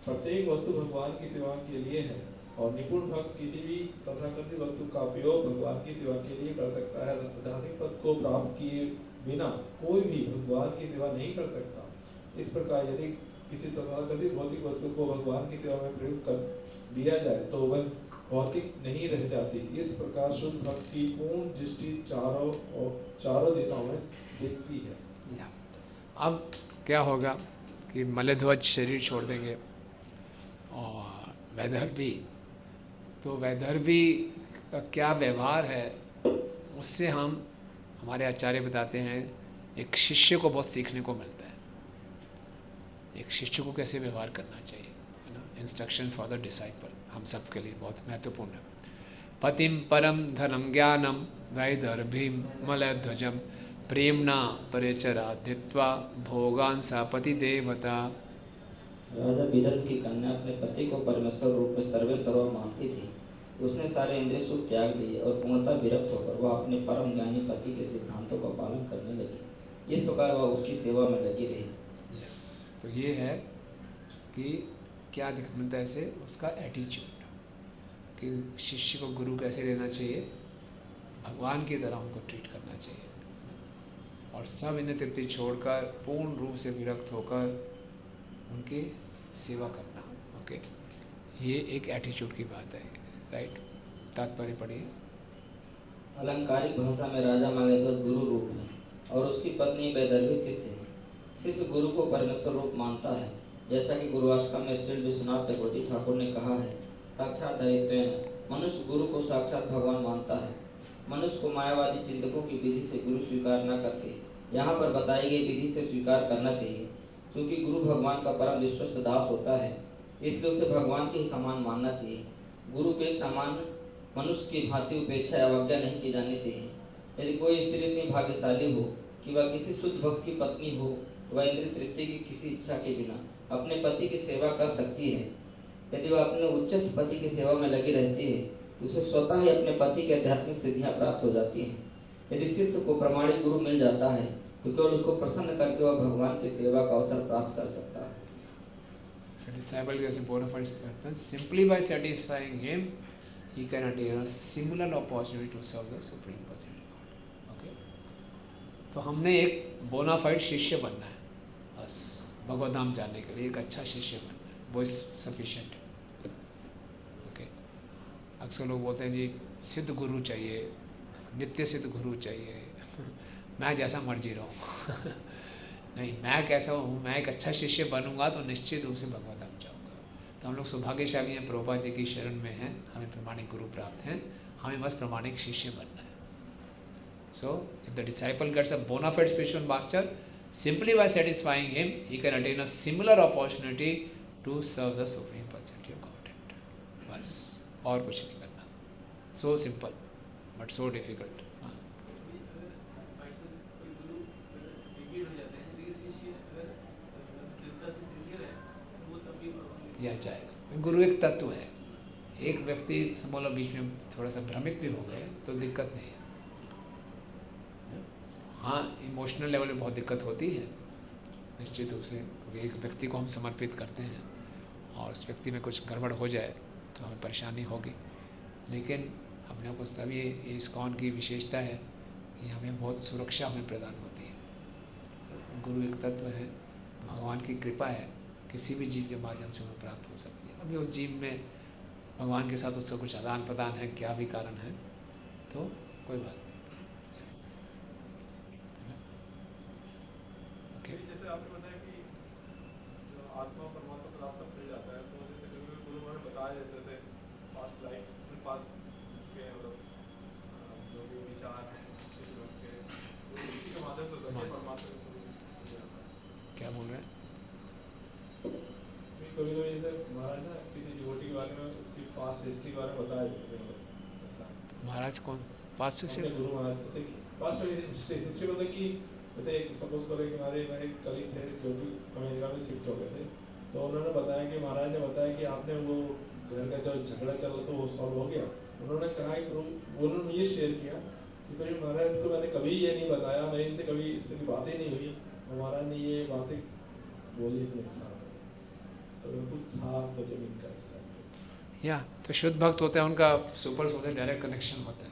प्रत्येक वस्तु भगवान की सेवा के लिए है और निपुण भक्त किसी भी तथाकथित वस्तु का उपयोग भगवान की सेवा के लिए कर सकता है. आध्यात्मिक पद को प्राप्त किए बिना कोई भी भगवान की सेवा नहीं कर सकता. इस प्रकार यदि किसी तथाकथित भौतिक वस्तु को भगवान की सेवा में प्रयुक्त कर दिया जाए तो वह भौतिक नहीं रह जाती. इस प्रकार शुद्ध भक्त की पूर्ण दृष्टि चारों दिशाओं में दिखती है. अब क्या होगा कि मलध्वज शरीर छोड़ देंगे और वैदर्भी, तो वैदर्भी का क्या व्यवहार है उससे हम, हमारे आचार्य बताते हैं, एक शिष्य को बहुत सीखने को मिलता है. एक शिष्य को कैसे व्यवहार करना चाहिए, है ना. इंस्ट्रक्शन फॉर द डिसाइपल हम सब के लिए बहुत महत्वपूर्ण है. पतिम परम धनम ज्ञानम वैदर्भीम मलध्वजम प्रेमणा परिचरा धित्वा भोगान सा पति देवता. राजा विदर्भ की कन्या अपने पति को परमेश्वर रूप में सर्वेसर्वा मानती थी. उसने सारे इंद्रिय सुख त्याग दिए और पूर्णतः विरक्त होकर वह अपने परम ज्ञानी पति के सिद्धांतों का पालन करने लगी. इस प्रकार वह उसकी सेवा में लगी रही. तो ये है कि क्या दिखता है से उसका एटीट्यूड, कि शिष्य को गुरु कैसे लेना चाहिए, भगवान की तरह उनको ट्रीट करना चाहिए और सब इन्हें तृप्ति छोड़कर पूर्ण रूप से विरक्त होकर उनकी सेवा करना. ओके, ये एक एटीट्यूड की बात है. राइट, तात्पर्य पढ़िए. अलंकारिक भाषा में राजा मगधध्वज गुरु रूप है और उसकी पत्नी वैदर्भी शिष्य है. शिष्य गुरु को परमेश्वर रूप मानता है, जैसा कि गुरुवाष्टकम में श्री विश्वनाथ चक्रवर्ती ठाकुर ने कहा है. साक्षात दैत्वेन मनुष्य गुरु को साक्षात भगवान मानता है. मनुष्य को मायावादी चिंतकों की विधि से गुरु स्वीकार न करके यहाँ पर बताई गई विधि से स्वीकार करना चाहिए. क्योंकि गुरु भगवान का परम विश्वस्त दास होता है, इसलिए उसे भगवान के ही समान मानना चाहिए. गुरु के एक समान मनुष्य की भांति उपेक्षा या अवज्ञा नहीं की जानी चाहिए. यदि कोई स्त्री इतनी भाग्यशाली हो कि वह किसी शुद्ध भक्त की पत्नी हो तो वह इंद्रिय तृप्ति की किसी इच्छा के बिना अपने पति की सेवा कर सकती है. यदि वह अपने उच्चस्थ पति की सेवा में लगी रहती है तो उसे स्वतः ही अपने पति की आध्यात्मिक सिद्धियां प्राप्त हो जाती हैं. यदि शिष्य को प्रमाणिक गुरु मिल जाता है तो केवल उसको प्रसन्न करके वह भगवान की सेवा का अवसर प्राप्त कर सकता है. Disciple gets a bona fide purpose. Simply by satisfying him, he can attain a similar opportunity to serve the Supreme Personality of God. Okay? तो हमने एक bona fide शिष्य बनना है, बस भगवत धाम जाने के लिए एक अच्छा शिष्य बनना है, वो सफिशिएंट है. ओके, अक्सर लोग बोलते हैं जी सिद्ध गुरु चाहिए, नित्य सिद्ध गुरु चाहिए, मैं जैसा मर्जी रहूँ. नहीं, मैं कैसा हूँ, मैं एक अच्छा शिष्य बनूंगा तो निश्चित रूप से भगवत धाम जाऊँगा. तो हम लोग सौभाग्यशाली हैं, प्रभुपाद जी की शरण में हैं, हमें प्रमाणिक गुरु प्राप्त हैं, हमें बस प्रमाणिक शिष्य बनना है. So if the disciple gets a bona fide spiritual master, simply by satisfying him he can attain a similar opportunity to serve the supreme personality of godhead. बस और कुछ नहीं करना. So simple but so difficult. या जाएगा. गुरु एक तत्व है, एक व्यक्ति समझ बीच में थोड़ा सा भ्रमित भी हो गए तो दिक्कत नहीं है। हाँ, इमोशनल लेवल में बहुत दिक्कत होती है निश्चित रूप से, क्योंकि एक व्यक्ति को हम समर्पित करते हैं और उस व्यक्ति में कुछ गड़बड़ हो जाए तो हमें परेशानी होगी। लेकिन अपने को सभी इस्कॉन की विशेषता है कि हमें बहुत सुरक्षा हमें प्रदान होती है। गुरु एक तत्व है, भगवान की कृपा है, किसी भी जीव के माध्यम से हमें प्राप्त हो सकती है। अभी उस जीव में भगवान के साथ उसका कुछ आदान प्रदान है, क्या भी कारण है, तो कोई बात नहीं। जैसे आपने बताया कि आत्मा परमात्मा का रास्ता मिल जाता है, तो जैसे कभी गुरु महाराज बताया देते थे पास्ट लाइफ पास्ट इसके मतलब जो भी विचार हैं के वो इसी के माध्यम से परमात्मा को मिल जाता है। क्या बोल रहे हैं? कभी कभी जैसे महाराज ना किसी डिवोटी के बारे में उसकी पास्ट हिस्ट्री के बारे में बताया देते हैं ऐसा। महाराज कौन? Past history? गुरु महाराज जैसे पास्ट हिस्ट्री मतलब कि जैसे सपोज करें कि हमारे मेरे कलीग थे जो कि अमेरिका में शिफ्ट हो गए थे, तो उन्होंने बताया कि महाराज ने बताया कि आपने वो घर का जो झगड़ा चल रहा था वो सॉल्व हो गया। उन्होंने कहा कि उन्होंने ये शेयर किया कि फिर महाराज को मैंने कभी ये नहीं बताया, मेरे इनसे कभी इससे बातें नहीं हुई, महाराज ने ये बातें बोली थी मेरे साथ, तो कुछ था तो जमीन का या तो शुद्ध भक्त होते हैं, उनका सुपर होते हैं, डायरेक्ट कनेक्शन होता है।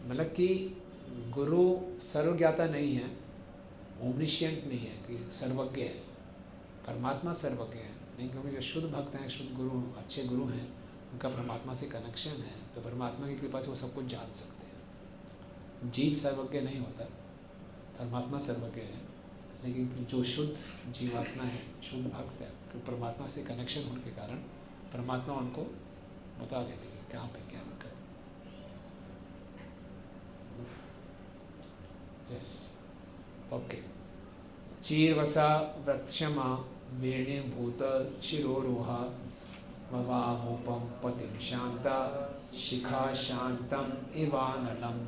मतलब कि गुरु सर्वज्ञाता नहीं है, ओमनिशिएंट नहीं है कि सर्वज्ञ है। परमात्मा सर्वज्ञ है नहीं, क्योंकि जो शुद्ध भक्त हैं, शुद्ध गुरु, अच्छे गुरु हैं, उनका परमात्मा से कनेक्शन है, तो परमात्मा की कृपा से वो सब कुछ जान सकते हैं। जीव सर्वज्ञ नहीं होता, परमात्मा सर्वज्ञ है। लेकिन जो शुद्ध जीवात्मा है, शुद्ध भक्त है, तो परमात्मा से कनेक्शन होने के कारण परमात्मा उनको बता देती है कहाँ पे क्या दिक्कत। Yes, okay. चीरवसा वृक्षमा वेणीभूत शिरोरोहा भवाभूपम पतिम शांता शिखा शांतम इवानलम।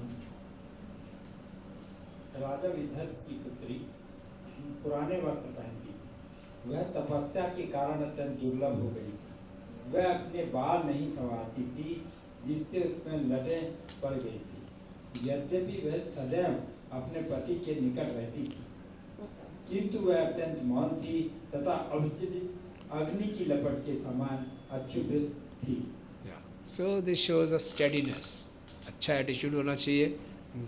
राजा विदर्भ की पुत्री पुराने वस्त्र पहनती थी। वह तपस्या के कारण अत्यंत दुर्लभ हो गई थी। वह अपने बाल नहीं संवारती थी, जिससे उसमें लटें पड़ गई थी। यद्यपि वह सदैव अपने पति के निकट रहती थी, किंतु वह अत्यंत मौन थी तथा अविचलित अग्नि की लपट के समान अक्षुब्ध थी। So this shows a steadiness. अच्छा एटीट्यूड होना चाहिए,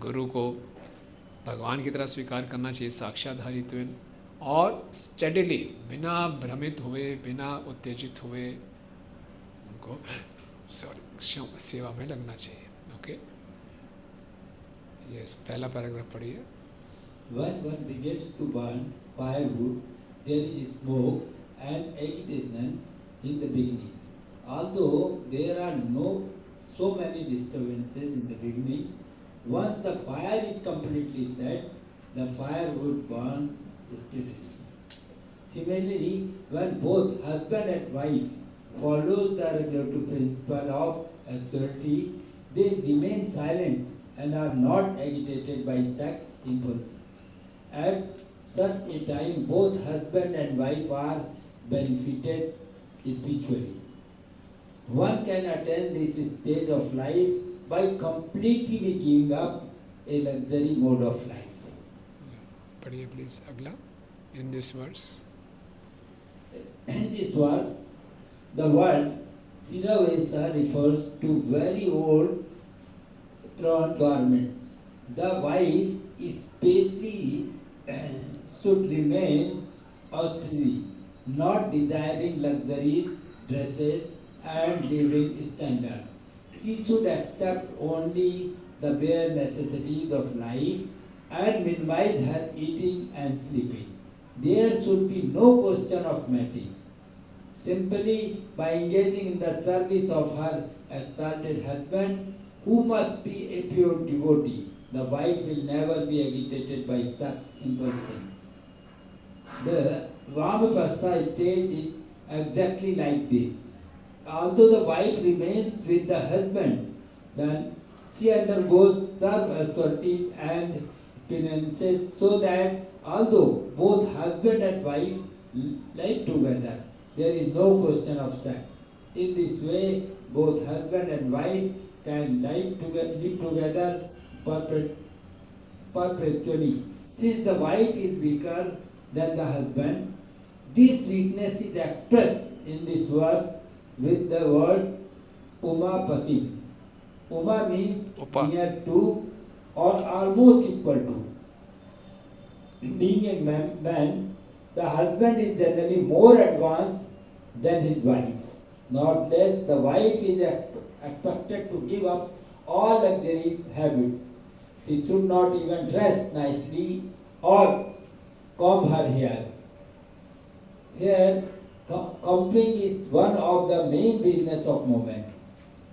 गुरु को भगवान की तरह स्वीकार करना चाहिए साक्षाधारित्व, और स्टेडीली बिना भ्रमित हुए, बिना उत्तेजित हुए उनको सेवा में लगना चाहिए। ओके, यस, पहला पैराग्राफ पढ़िए। When one begins to burn firewood, there is smoke and agitation in the beginning. Although there are so many disturbances in the beginning, once the fire is completely set, the fire would burn steadily. Similarly, when both husband and wife follows the regulative principle of austerity, they remain silent and are not agitated by sex impulses. At such a time, both husband and wife are benefited spiritually. One can attain this stage of life by completely giving up a luxury mode of life. पढ़िए please अगला। In this verse, In this word, the word Siravesa refers to very old thrown garments. The wife especially should remain austere, not desiring luxuries, dresses, and living standards. She should accept only the bare necessities of life and minimize her eating and sleeping. There should be no question of mating. Simply by engaging in the service of her exalted husband, who must be a pure devotee, the wife will never be agitated by such impulsion. The Vamapasta stage is exactly like this. Although the wife remains with the husband, then she undergoes self-austerities and penances, so that although both husband and wife live together, there is no question of sex. In this way, both husband and wife can live together perpetually. Since the wife is weaker than the husband, this weakness is expressed in this verse with the word Umapati. Uma means near to or almost equal to. Being a man, the husband is generally more advanced than his wife. Not less, the wife is expected to give up all luxurious habits. She should not even dress nicely or comb her hair. Here, combing is one of the main business of women.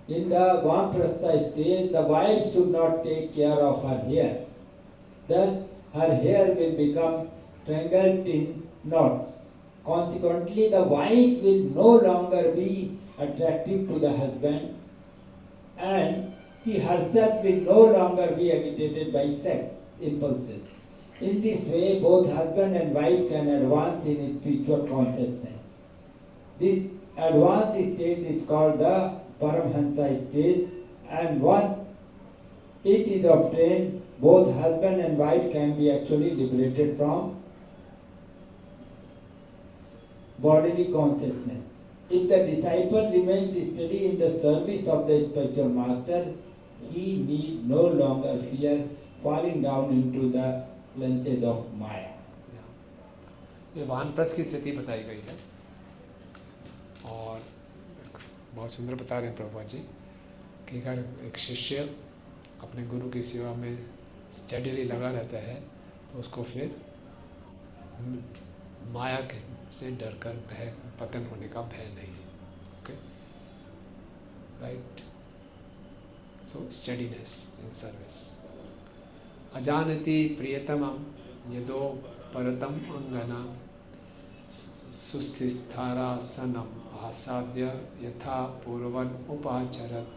In the Vanaprastha stage, the wife should not take care of her hair. Thus, her hair will become tangled in knots. Consequently, the wife will no longer be attractive to the husband, and she herself will no longer be agitated by sex impulses. In this way, both husband and wife can advance in spiritual consciousness. This advanced stage is called the Paramhansa stage, and once it is obtained, both husband and wife can be actually liberated from bodily consciousness. If the disciple remains steady in the service of the spiritual master, he need no longer fear falling down into the clutches of Maya. ये वानप्रस्थ की स्थिति बताई गई है और बहुत सुंदर बता रहे हैं प्रभुपाद जी कि अगर एक शिष्य अपने गुरु की सेवा में स्टडीली लगा रहता है तो उसको फिर माया से डरकर भय पतन होने का भय नहीं है. Okay, right. So steadiness in service. अजानति प्रियतमं यदो परतम अंगना सुस्थिरासनम आसाद्य यथा पूर्वन उपाचरत.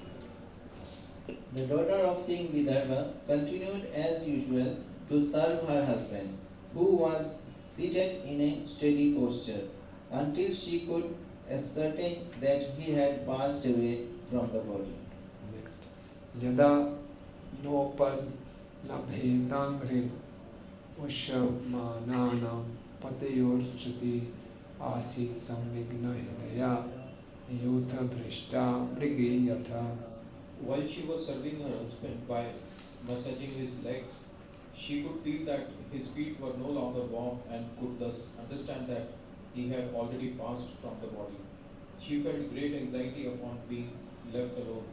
The daughter of King Vidarbha continued as usual to serve her husband, who was seated in a steady posture, until she could ascertain that he had passed away from the body. यदा नोपन लभेदांग्रिम उष्मानानां पतयोर्चति आसीत् संविघ्न हृदया यूथभ्रष्टा मृगे यथा. While she was serving her husband by massaging his legs, she could feel that his feet were no longer warm and could thus understand that he had already passed from the body. She felt great anxiety upon being left alone.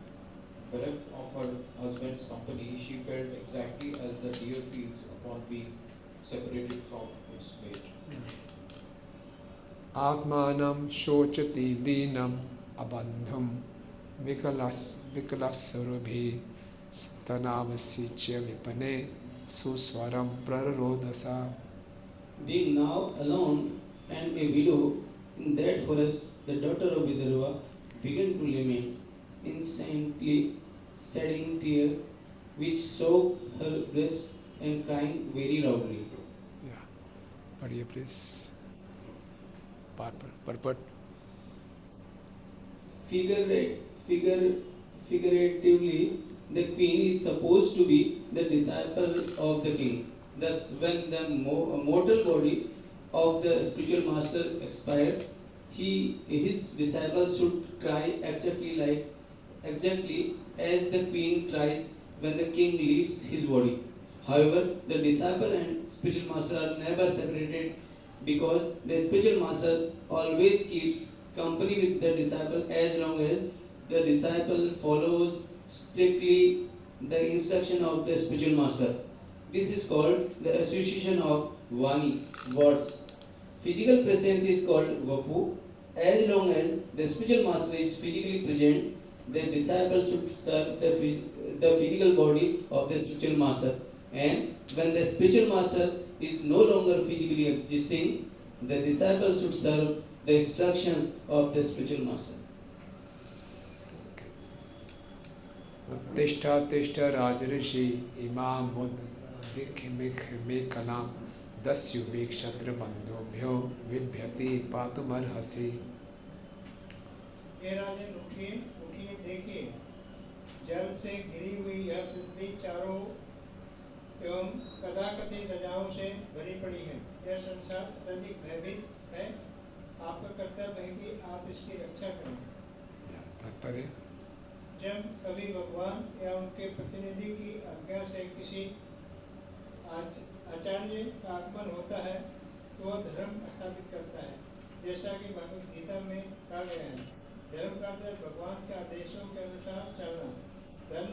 Bereft of her husband's company, she felt exactly as the deer feels upon being separated from its mate. आत्मानं शोचति दीनम् अबन्धुं विकलस्वरुभिः स्तनावसिच्य विपने सुस्वरं प्ररोदसा. Being now alone and a widow in that forest, the daughter of Vidarbha began to lament, incessantly shedding tears which soaked her breast and crying very loudly. Yeah, पढ़िए please. Purport. Figuratively, the queen is supposed to be the disciple of the king. Thus, when the mortal body of the spiritual master expires, his disciples should cry exactly as the queen cries when the king leaves his body. However, the disciple and spiritual master are never separated, because the spiritual master always keeps company with the disciple as long as the disciple follows strictly the instruction of the spiritual master. This is called the association of Vani, words. Physical presence is called Vapu. As long as the spiritual master is physically present, the disciple should serve the physical body of the spiritual master. And when the spiritual master is no longer physically existing, the disciple should serve the instructions of the spiritual master. तिष्ठा तिष्ठ राजऋषि इमाम बुद्ध दिख मे कलाम दस्युभि क्षत्र बंधुभ्यो विभ्यति पातुमर्हसि. हे राजन उठिए उठिए देखिए, जल से घिरी हुई यह पृथ्वी चारों एवं कदाकति रजाओं से भरी पड़ी है। यह संसार अत्यधिक भयभीत है। आपका कर्तव्य है कि आप इसकी रक्षा करें। तात्पर्य, जब कभी भगवान या उनके प्रतिनिधि की आज्ञा से किसी आचार्य का आगमन होता है तो वह धर्म स्थापित करता है, जैसा कि भगवद गीता में कहा गया है। धर्म का अर्थ भगवान के आदेशों के अनुसार चलना। धर्म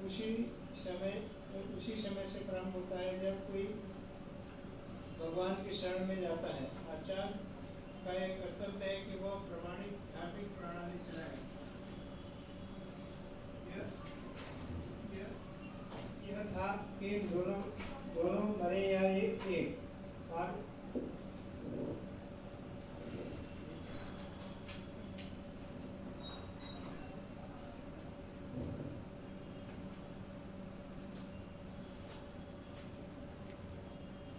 उसी समय से प्रारंभ होता है जब कोई भगवान की शरण में जाता है। आचार्य का एक कर्तव्य है कि वह प्रमाणित धार्मिक प्रणाली चलाए। यह था कि दोनों मरे या एक और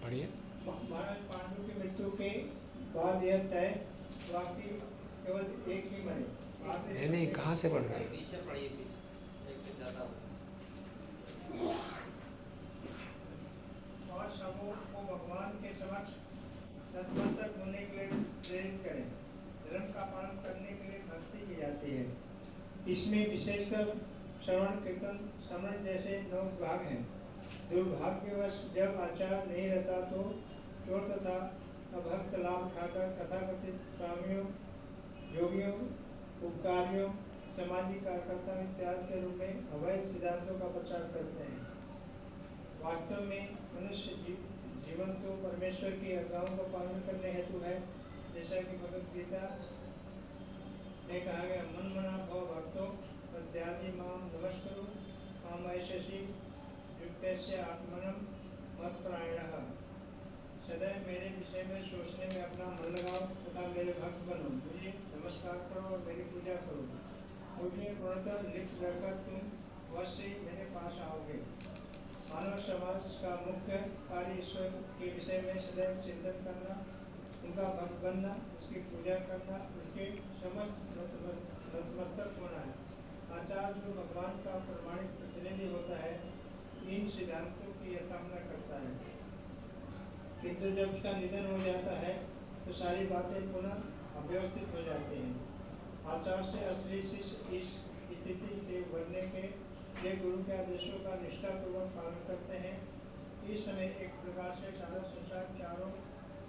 पढ़िए। महाराज पांडु की मृत्यु के बाद यह तय हुआ कि केवल एक ही मरे। नहीं, कहाँ से पढ़ रहे हैं? पीछे पढ़िए, पीछे एक से ज़्यादा और समूह को भगवान के समक्ष नतमस्तक होने के लिए प्रेरित करें। धर्म का पालन करने के लिए भक्ति की जाती है। इसमें विशेषकर श्रवण, कीर्तन, स्मरण जैसे 9 भाग हैं। दुर्भाग्यवश जब आचार नहीं रहता तो चोर तथा अभक्त लाभ उठाकर तथाकथित स्वामियों, योगियों, उपकारियों, सामाजिक कार्यकर्ता इत्यादि के रूप में अवैध सिद्धांतों का प्रचार करते हैं। वास्तव में मनुष्य जीवन तो परमेश्वर की आज्ञाओं का पालन करने हेतु है, जैसा कि भगवद गीता में कहा गया, मन मना भव भक्तों प्रत्यादि माम नमस्करो माम ऐशसी युक्तस्य आत्मनम मत्परायणः। सदैव मेरे विषय में सोचने में अपना मन लगाओ तथा मेरे भक्त बनो। मुझे नमस्कार करो और मेरी पूजा करो। मुझे पूर्णतः लिप्त रहकर तुम अवश्य ही मेरे पास आओगे। मानव समाज का मुख्य कार्य ईश्वर के विषय में सदैव चिंतन करना, उनका भक्त बनना, उसकी पूजा करना, उनके समस्त नतमस्तक होना है। आचार्य जो भगवान का प्रमाणित प्रतिनिधि होता है, इन सिद्धांतों की स्थापना करता है, किंतु जब उसका निधन हो जाता है तो सारी बातें पुनः अव्यवस्थित हो जाती हैं। आचार्य से असली शिष्य इस स्थिति से उभरने के लिए गुरु के आदेशों का निष्ठापूर्वक पालन करते हैं। इस समय एक प्रकार से सारा संसार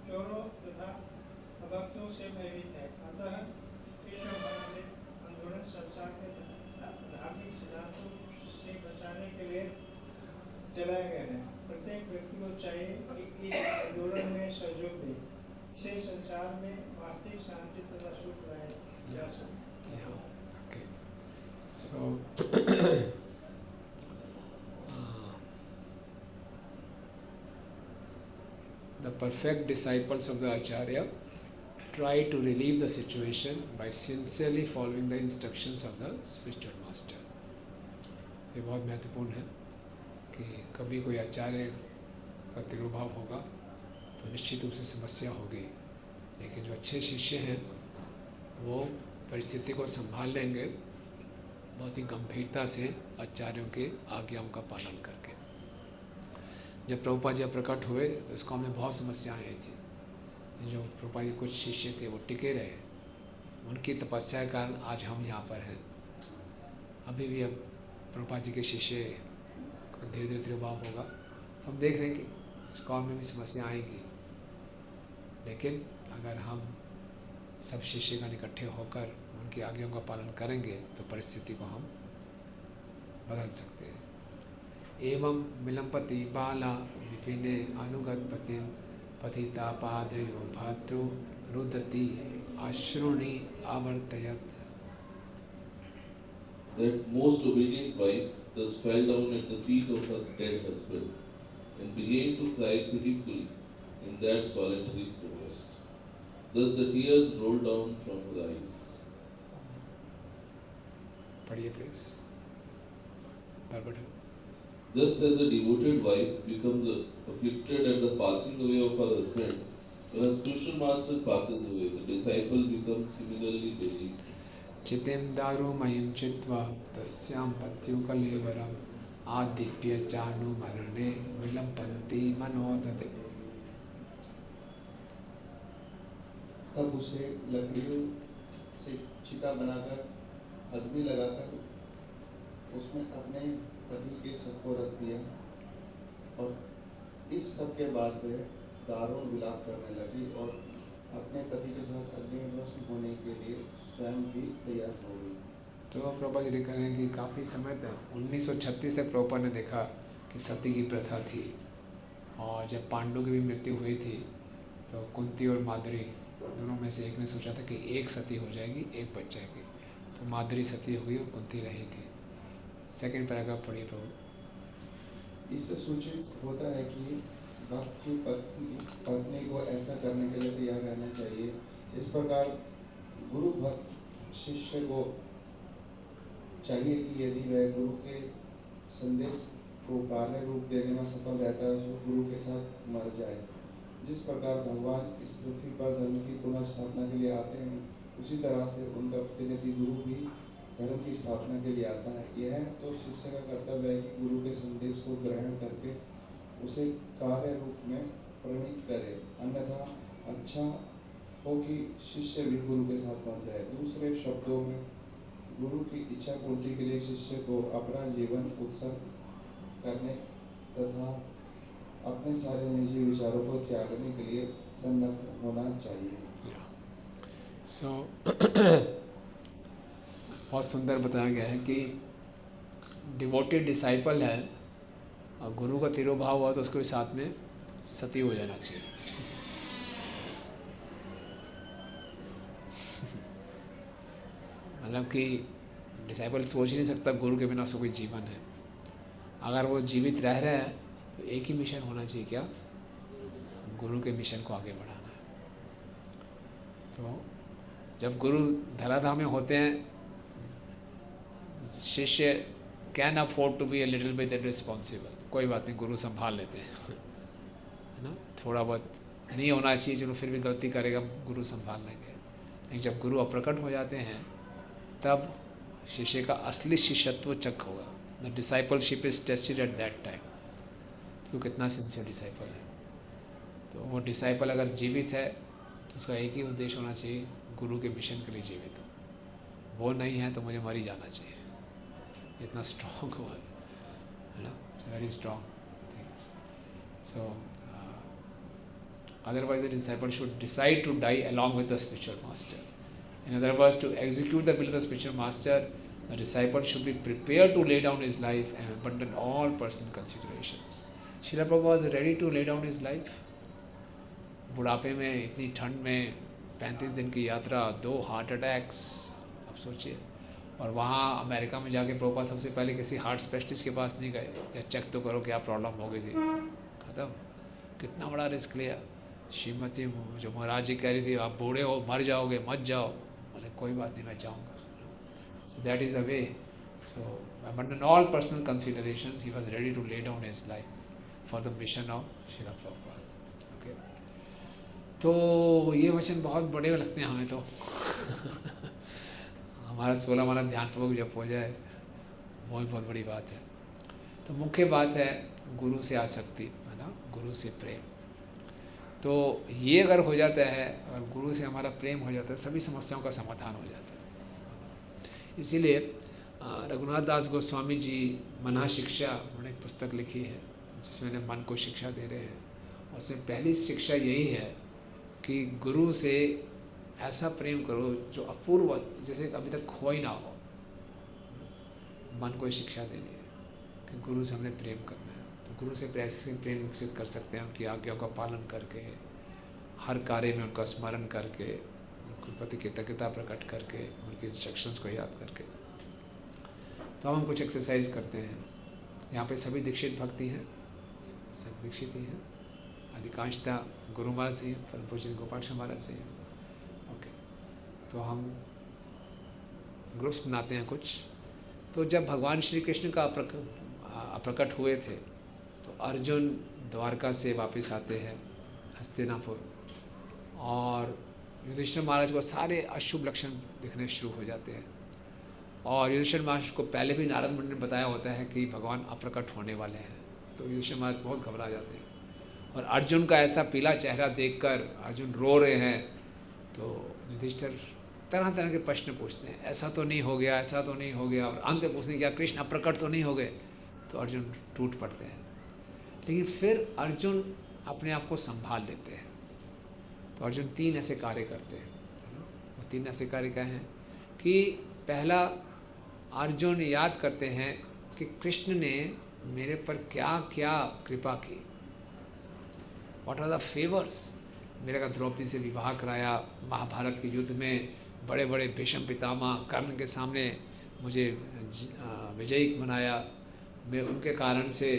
चोरों तथा अभक्तों से भयभीत है। अतः कृष्ण हमारे आंदोलन संसार के धार्मिक सिद्धांतों से बचाने के लिए चलाया गया है। प्रत्येक व्यक्ति को चाहिए कि इस आंदोलन में सहयोग दे, इसे संसार में वास्तविक शांति तथा सुख लाए जा सके। So the perfect disciples of the Acharya try to relieve the situation by sincerely following the instructions of the spiritual master. ये बहुत महत्वपूर्ण है कि कभी कोई आचार्य का तिरोभाव होगा तो निश्चित रूप से समस्या होगी, लेकिन जो अच्छे शिष्य हैं वो परिस्थिति को संभाल लेंगे बहुत ही गंभीरता से आचार्यों के आज्ञाओं का पालन करके। जब प्रभुपाद जी प्रकट हुए तो इस कौम में बहुत समस्याएं आई थी। जो प्रभुपाद जी कुछ शिष्य थे वो टिके रहे, उनकी तपस्या के कारण आज हम यहाँ पर हैं। अभी भी अब प्रभुपाद जी के शिष्य का धीरे धीरे तिरोभाव होगा तो हम देख रहे हैं कि इस कौम में भी समस्या आएंगी, लेकिन अगर हम सब शिष्यगण इकट्ठे होकर उनकी आज्ञाओं का पालन करेंगे तो परिस्थिति को हम बदल सकते हैं। एवं विलंपति बाला विपिने अनुगत पतिन पतिता पादयो भातृ रुदति अश्रुणि आवर्तयत। That most obedient wife thus fell down at the feet of her dead husband and began to cry pitifully in that solitary forest. Thus the tears rolled down from her eyes. पढ़िए please. Just as a devoted wife becomes afflicted at the passing away of her husband, when a spiritual master passes away, the disciple becomes similarly bereaved. चितिम दारुमयीं चित्वा तस्यां पत्युकलेवरम् आदिप्य चानुमरणे विलंपन्ति मनोदते। तब उसे लकड़ियों से चिता बनाकर अग्नि लगाकर उसमें अपने पति के शव को रख दिया और इस सब के बाद वह दारुण विलाप करने लगी और अपने पति के साथ अग्नि में भस्म होने के लिए स्वयं भी तैयार हो गई। तो प्रभुपाद जी लिख रहे हैं कि काफ़ी समय तक 1936 से प्रभुपाद ने देखा कि सती की प्रथा थी, और जब पांडु की भी मृत्यु हुई थी तो कुंती और माद्री दोनों में से एक ने सोचा था कि एक सती हो जाएगी, एक बच जाएगी, तो माद्री सती हो गई और कुंती रही थी। सेकंड पैराग्राफ पढ़िए प्रभु। इससे सूचित होता है कि भक्त की पत्नी को ऐसा करने के लिए तैयार रहना चाहिए। इस प्रकार गुरु भक्त शिष्य को चाहिए कि यदि वह गुरु के संदेश को कार्य रूप देने में सफल रहता है तो गुरु के साथ मर जाए। जिस प्रकार भगवान इस पृथ्वी पर धर्म की पुनः स्थापना के लिए आते हैं, उसी तरह से उनका प्रतिनिधि गुरु भी धर्म की स्थापना के लिए आता है। यह तो शिष्य का कर्तव्य है कि गुरु के संदेश को ग्रहण करके उसे कार्य रूप में परिणित करे, अन्यथा अच्छा हो कि शिष्य भी गुरु के साथ मर जाए। दूसरे शब्दों में गुरु की इच्छा पूर्ति के लिए शिष्य को अपना जीवन उत्सर्ग करने तथा अपने सारे निजी विचारों को त्यागने के लिए सन्नद्ध होना चाहिए। बहुत सुंदर बताया गया है कि डिवोटेड डिसाइपल है और गुरु का तिरोभाव हुआ तो उसको भी साथ में सती हो जाना चाहिए। मतलब कि डिसाइपल सोच ही नहीं सकता गुरु के बिना उसका कोई जीवन है। अगर वो जीवित रह रहा है तो एक ही मिशन होना चाहिए, क्या? गुरु के मिशन को आगे बढ़ाना है। तो जब गुरु धराधाम में होते हैं, शिष्य can afford to be a little bit responsible, कोई बात नहीं, गुरु संभाल लेते हैं, है ना। थोड़ा बहुत नहीं होना चाहिए, चलो फिर भी गलती करेगा, गुरु संभाल लेंगे। लेकिन जब गुरु अप्रकट हो जाते हैं तब शिष्य का असली शिष्यत्व चक होगा। The discipleship is tested at that time, तो कितना सिंसियर डिसाइपल है। तो वो डिसाइपल अगर जीवित है तो उसका एक ही उद्देश्य होना चाहिए, गुरु के मिशन के लिए जीवित हो। वो नहीं है तो मुझे मर ही जाना चाहिए, इतना स्ट्रॉन्ग हुआ है ना, very strong things. So otherwise the disciple should decide to die along with the spiritual master. In other words, to execute the will of the spiritual master, the disciple should be prepared to lay down his life and abandon all personal considerations. Srila Prabhupada was ready to lay down his life. बुढ़ापे में, इतनी ठंड में, 35 दिन की यात्रा, 2 heart attacks, अब सोचिए। और वहाँ अमेरिका में जाके प्रभुपाद सबसे पहले किसी हार्ट स्पेशलिस्ट के पास नहीं गए, या चेक तो करो क्या प्रॉब्लम हो गई थी, ख़त्म। कितना बड़ा रिस्क लिया। श्रीमती जो महाराज जी कह रही थी, आप बूढ़े हो, मर जाओगे, मत जाओ, बोले कोई बात नहीं, मैं जाऊँगा। So that is a way. So abandon all personal considerations, he was ready to lay down his life for the mission of Srila Prabhupada. Okay. तो ये वचन बहुत बड़े लगते हैं हमें तो हमारा 16 वाला ध्यान पूर्वक जब हो जाए वो भी बहुत बड़ी बात है। तो मुख्य बात है गुरु से आसक्ति, है ना, गुरु से प्रेम। तो ये अगर हो जाता है, अगर गुरु से हमारा प्रेम हो जाता है, सभी समस्याओं का समाधान हो जाता है। इसीलिए रघुनाथ दास गोस्वामी जी मना शिक्षा, उन्होंने एक पुस्तक लिखी है जिसमें मन को शिक्षा दे रहे हैं। उसमें पहली शिक्षा यही है कि गुरु से ऐसा प्रेम करो जो अपूर्व, जैसे कभी तक खो ही ना हो। मन को शिक्षा देनी है कि गुरु से हमने प्रेम करना है। तो गुरु से कैसे प्रेम विकसित कर सकते हैं? उनकी आज्ञाओं का पालन करके, हर कार्य में उनका स्मरण करके, उनके प्रति कृतज्ञता प्रकट करके, उनके इंस्ट्रक्शंस को याद करके। तो हम कुछ एक्सरसाइज करते हैं। यहाँ पे सभी दीक्षित भक्ति हैं, सब दीक्षित ही हैं, अधिकांशतः गुरु महाराज से, परम पूज्य गोपाल महाराज से। ओके, तो हम ग्रुप्स बनाते हैं कुछ। तो जब भगवान श्री कृष्ण का अप्रकट हुए थे तो अर्जुन द्वारका से वापस आते हैं हस्तिनापुर, और युधिष्ठिर महाराज को सारे अशुभ लक्षण दिखने शुरू हो जाते हैं। और युधिष्ठिर महाराज को पहले भी नारद मुनि ने बताया होता है कि भगवान अप्रकट होने वाले हैं, तो युधिष्ठिर महाराज बहुत घबरा जाते हैं। और अर्जुन का ऐसा पीला चेहरा देखकर अर्जुन रो रहे हैं, तो युधिष्ठिर तरह तरह के प्रश्न पूछते हैं, ऐसा तो नहीं हो गया, ऐसा तो नहीं हो गया, और अंत में पूछते हैं क्या कृष्ण अप्रकट तो नहीं हो गए, तो अर्जुन टूट पड़ते हैं। लेकिन फिर अर्जुन अपने आप को संभाल लेते हैं। तो अर्जुन 3 ऐसे कार्य करते हैं। वो 3 ऐसे कार्य क्या हैं कि पहला, अर्जुन याद करते हैं कि कृष्ण ने मेरे पर क्या क्या कृपा की, व्हाट आर द फेवर्स। मेरे का द्रौपदी से विवाह कराया, महाभारत के युद्ध में बड़े बड़े भीष्म पितामह कर्ण के सामने मुझे विजयी बनाया, मैं उनके कारण से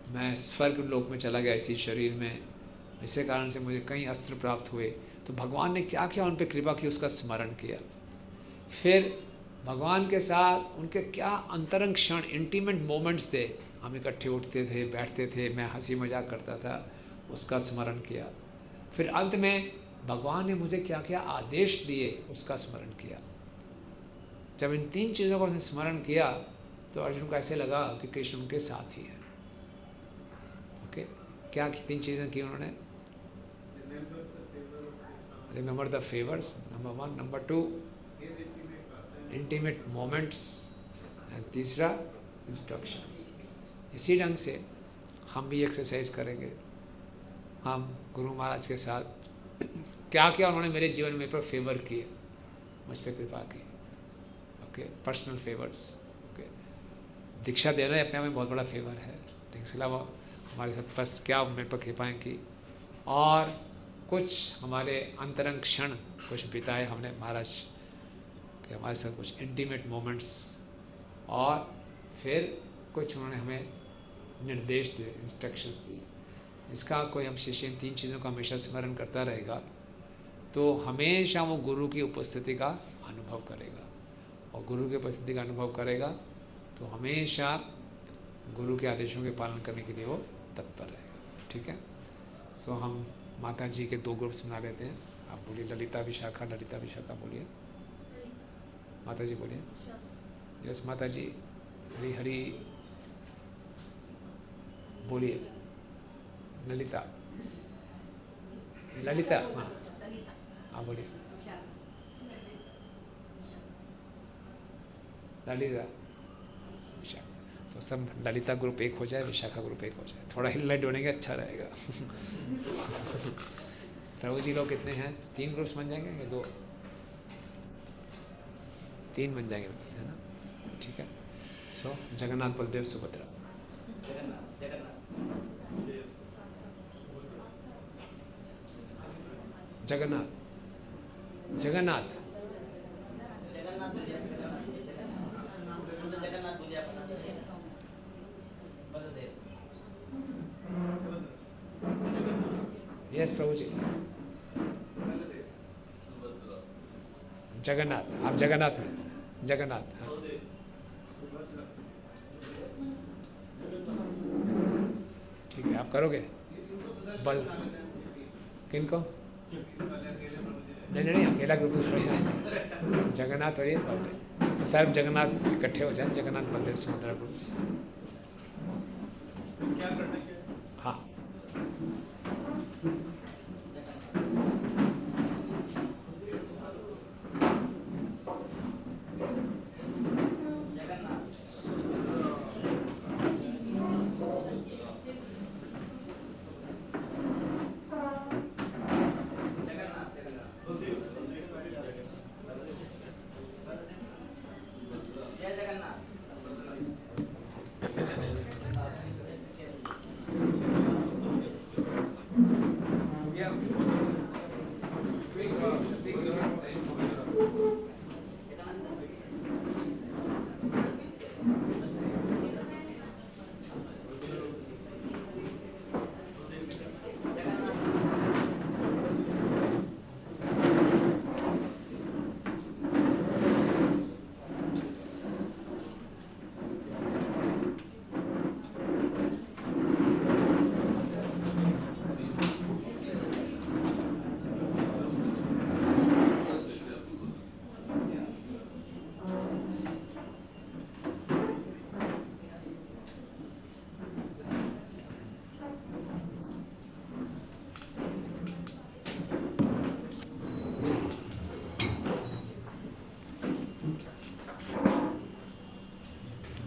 मैं स्वर्ग लोक में चला गया इसी शरीर में, इसी कारण से मुझे कई अस्त्र प्राप्त हुए। तो भगवान ने क्या क्या उन पर कृपा की उसका स्मरण किया। फिर भगवान के साथ उनके क्या अंतरंग क्षण, इंटीमेट मोमेंट्स थे, हम इकट्ठे उठते थे, बैठते थे, मैं हंसी मजाक करता था, उसका स्मरण किया। फिर अंत में भगवान ने मुझे क्या क्या आदेश दिए उसका स्मरण किया। जब इन 3 चीज़ों का उसने स्मरण किया तो अर्जुन को ऐसे लगा कि कृष्ण उनके साथ ही है। ओके, क्या 3 चीज़ें की उन्होंने? Remember the favours, number 1, number 2 intimate moments, and तीसरा इंस्ट्रक्शंस। इसी ढंग से हम भी एक्सरसाइज करेंगे। हम गुरु महाराज के साथ क्या क्या उन्होंने मेरे जीवन में पर फेवर किए, मुझ पर कृपा की। Okay, personal favours. ओके, दीक्षा देना अपने आप में बहुत बड़ा फेवर है, लेकिन इसके अलावा हमारे साथ बस क्या मेरे पर कृपाएँ की, और कुछ हमारे अंतरंग क्षण कुछ बिताए हमने महाराज के हमारे साथ, कुछ इंटीमेट मोमेंट्स, और फिर कुछ उन्होंने हमें निर्देश दिए, इंस्ट्रक्शंस दी। इसका कोई हम शिष्य इन 3 चीज़ों का हमेशा स्मरण करता रहेगा तो हमेशा वो गुरु की उपस्थिति का अनुभव करेगा, और गुरु की उपस्थिति का अनुभव करेगा तो हमेशा गुरु के आदेशों के पालन करने के लिए वो तत्पर रहेगा। ठीक है, सो हम माता जी के 2 ग्रुप्स बना लेते हैं। आप बोलिए ललिता विशाखा, ललिता विशाखा बोलिए, माता जी बोलिए। यस माता जी, हरी हरी बोलिए। ललिता, ललिता, हाँ हाँ बोलिए। ललिता विशाखा, तो सब ललिता ग्रुप 1 हो जाए, विशाखा ग्रुप 1 हो जाए, थोड़ा हिलने डोलेंगे अच्छा रहेगा। प्रभु जी लोग कितने हैं? 3 ग्रुप्स बन जाएंगे या 2? 3 बन जाएंगे, है ना? ठीक है। सो जगन्नाथ, बलदेव, सुभद्रा। जगन्नाथ, जगन्नाथ, यस प्रभु जी। जगन्नाथ, आप जगन्नाथ में, जगन्नाथ। हाँ, ठीक है, आप करोगे बल किनको? नहीं नहीं, अकेला ग्रुप तो जगन्नाथ और ये बलदेव, तो सारे जगन्नाथ इकट्ठे हो जाए, जगन्नाथ बलदेव सुभद्रा ग्रुप्स। हाँ,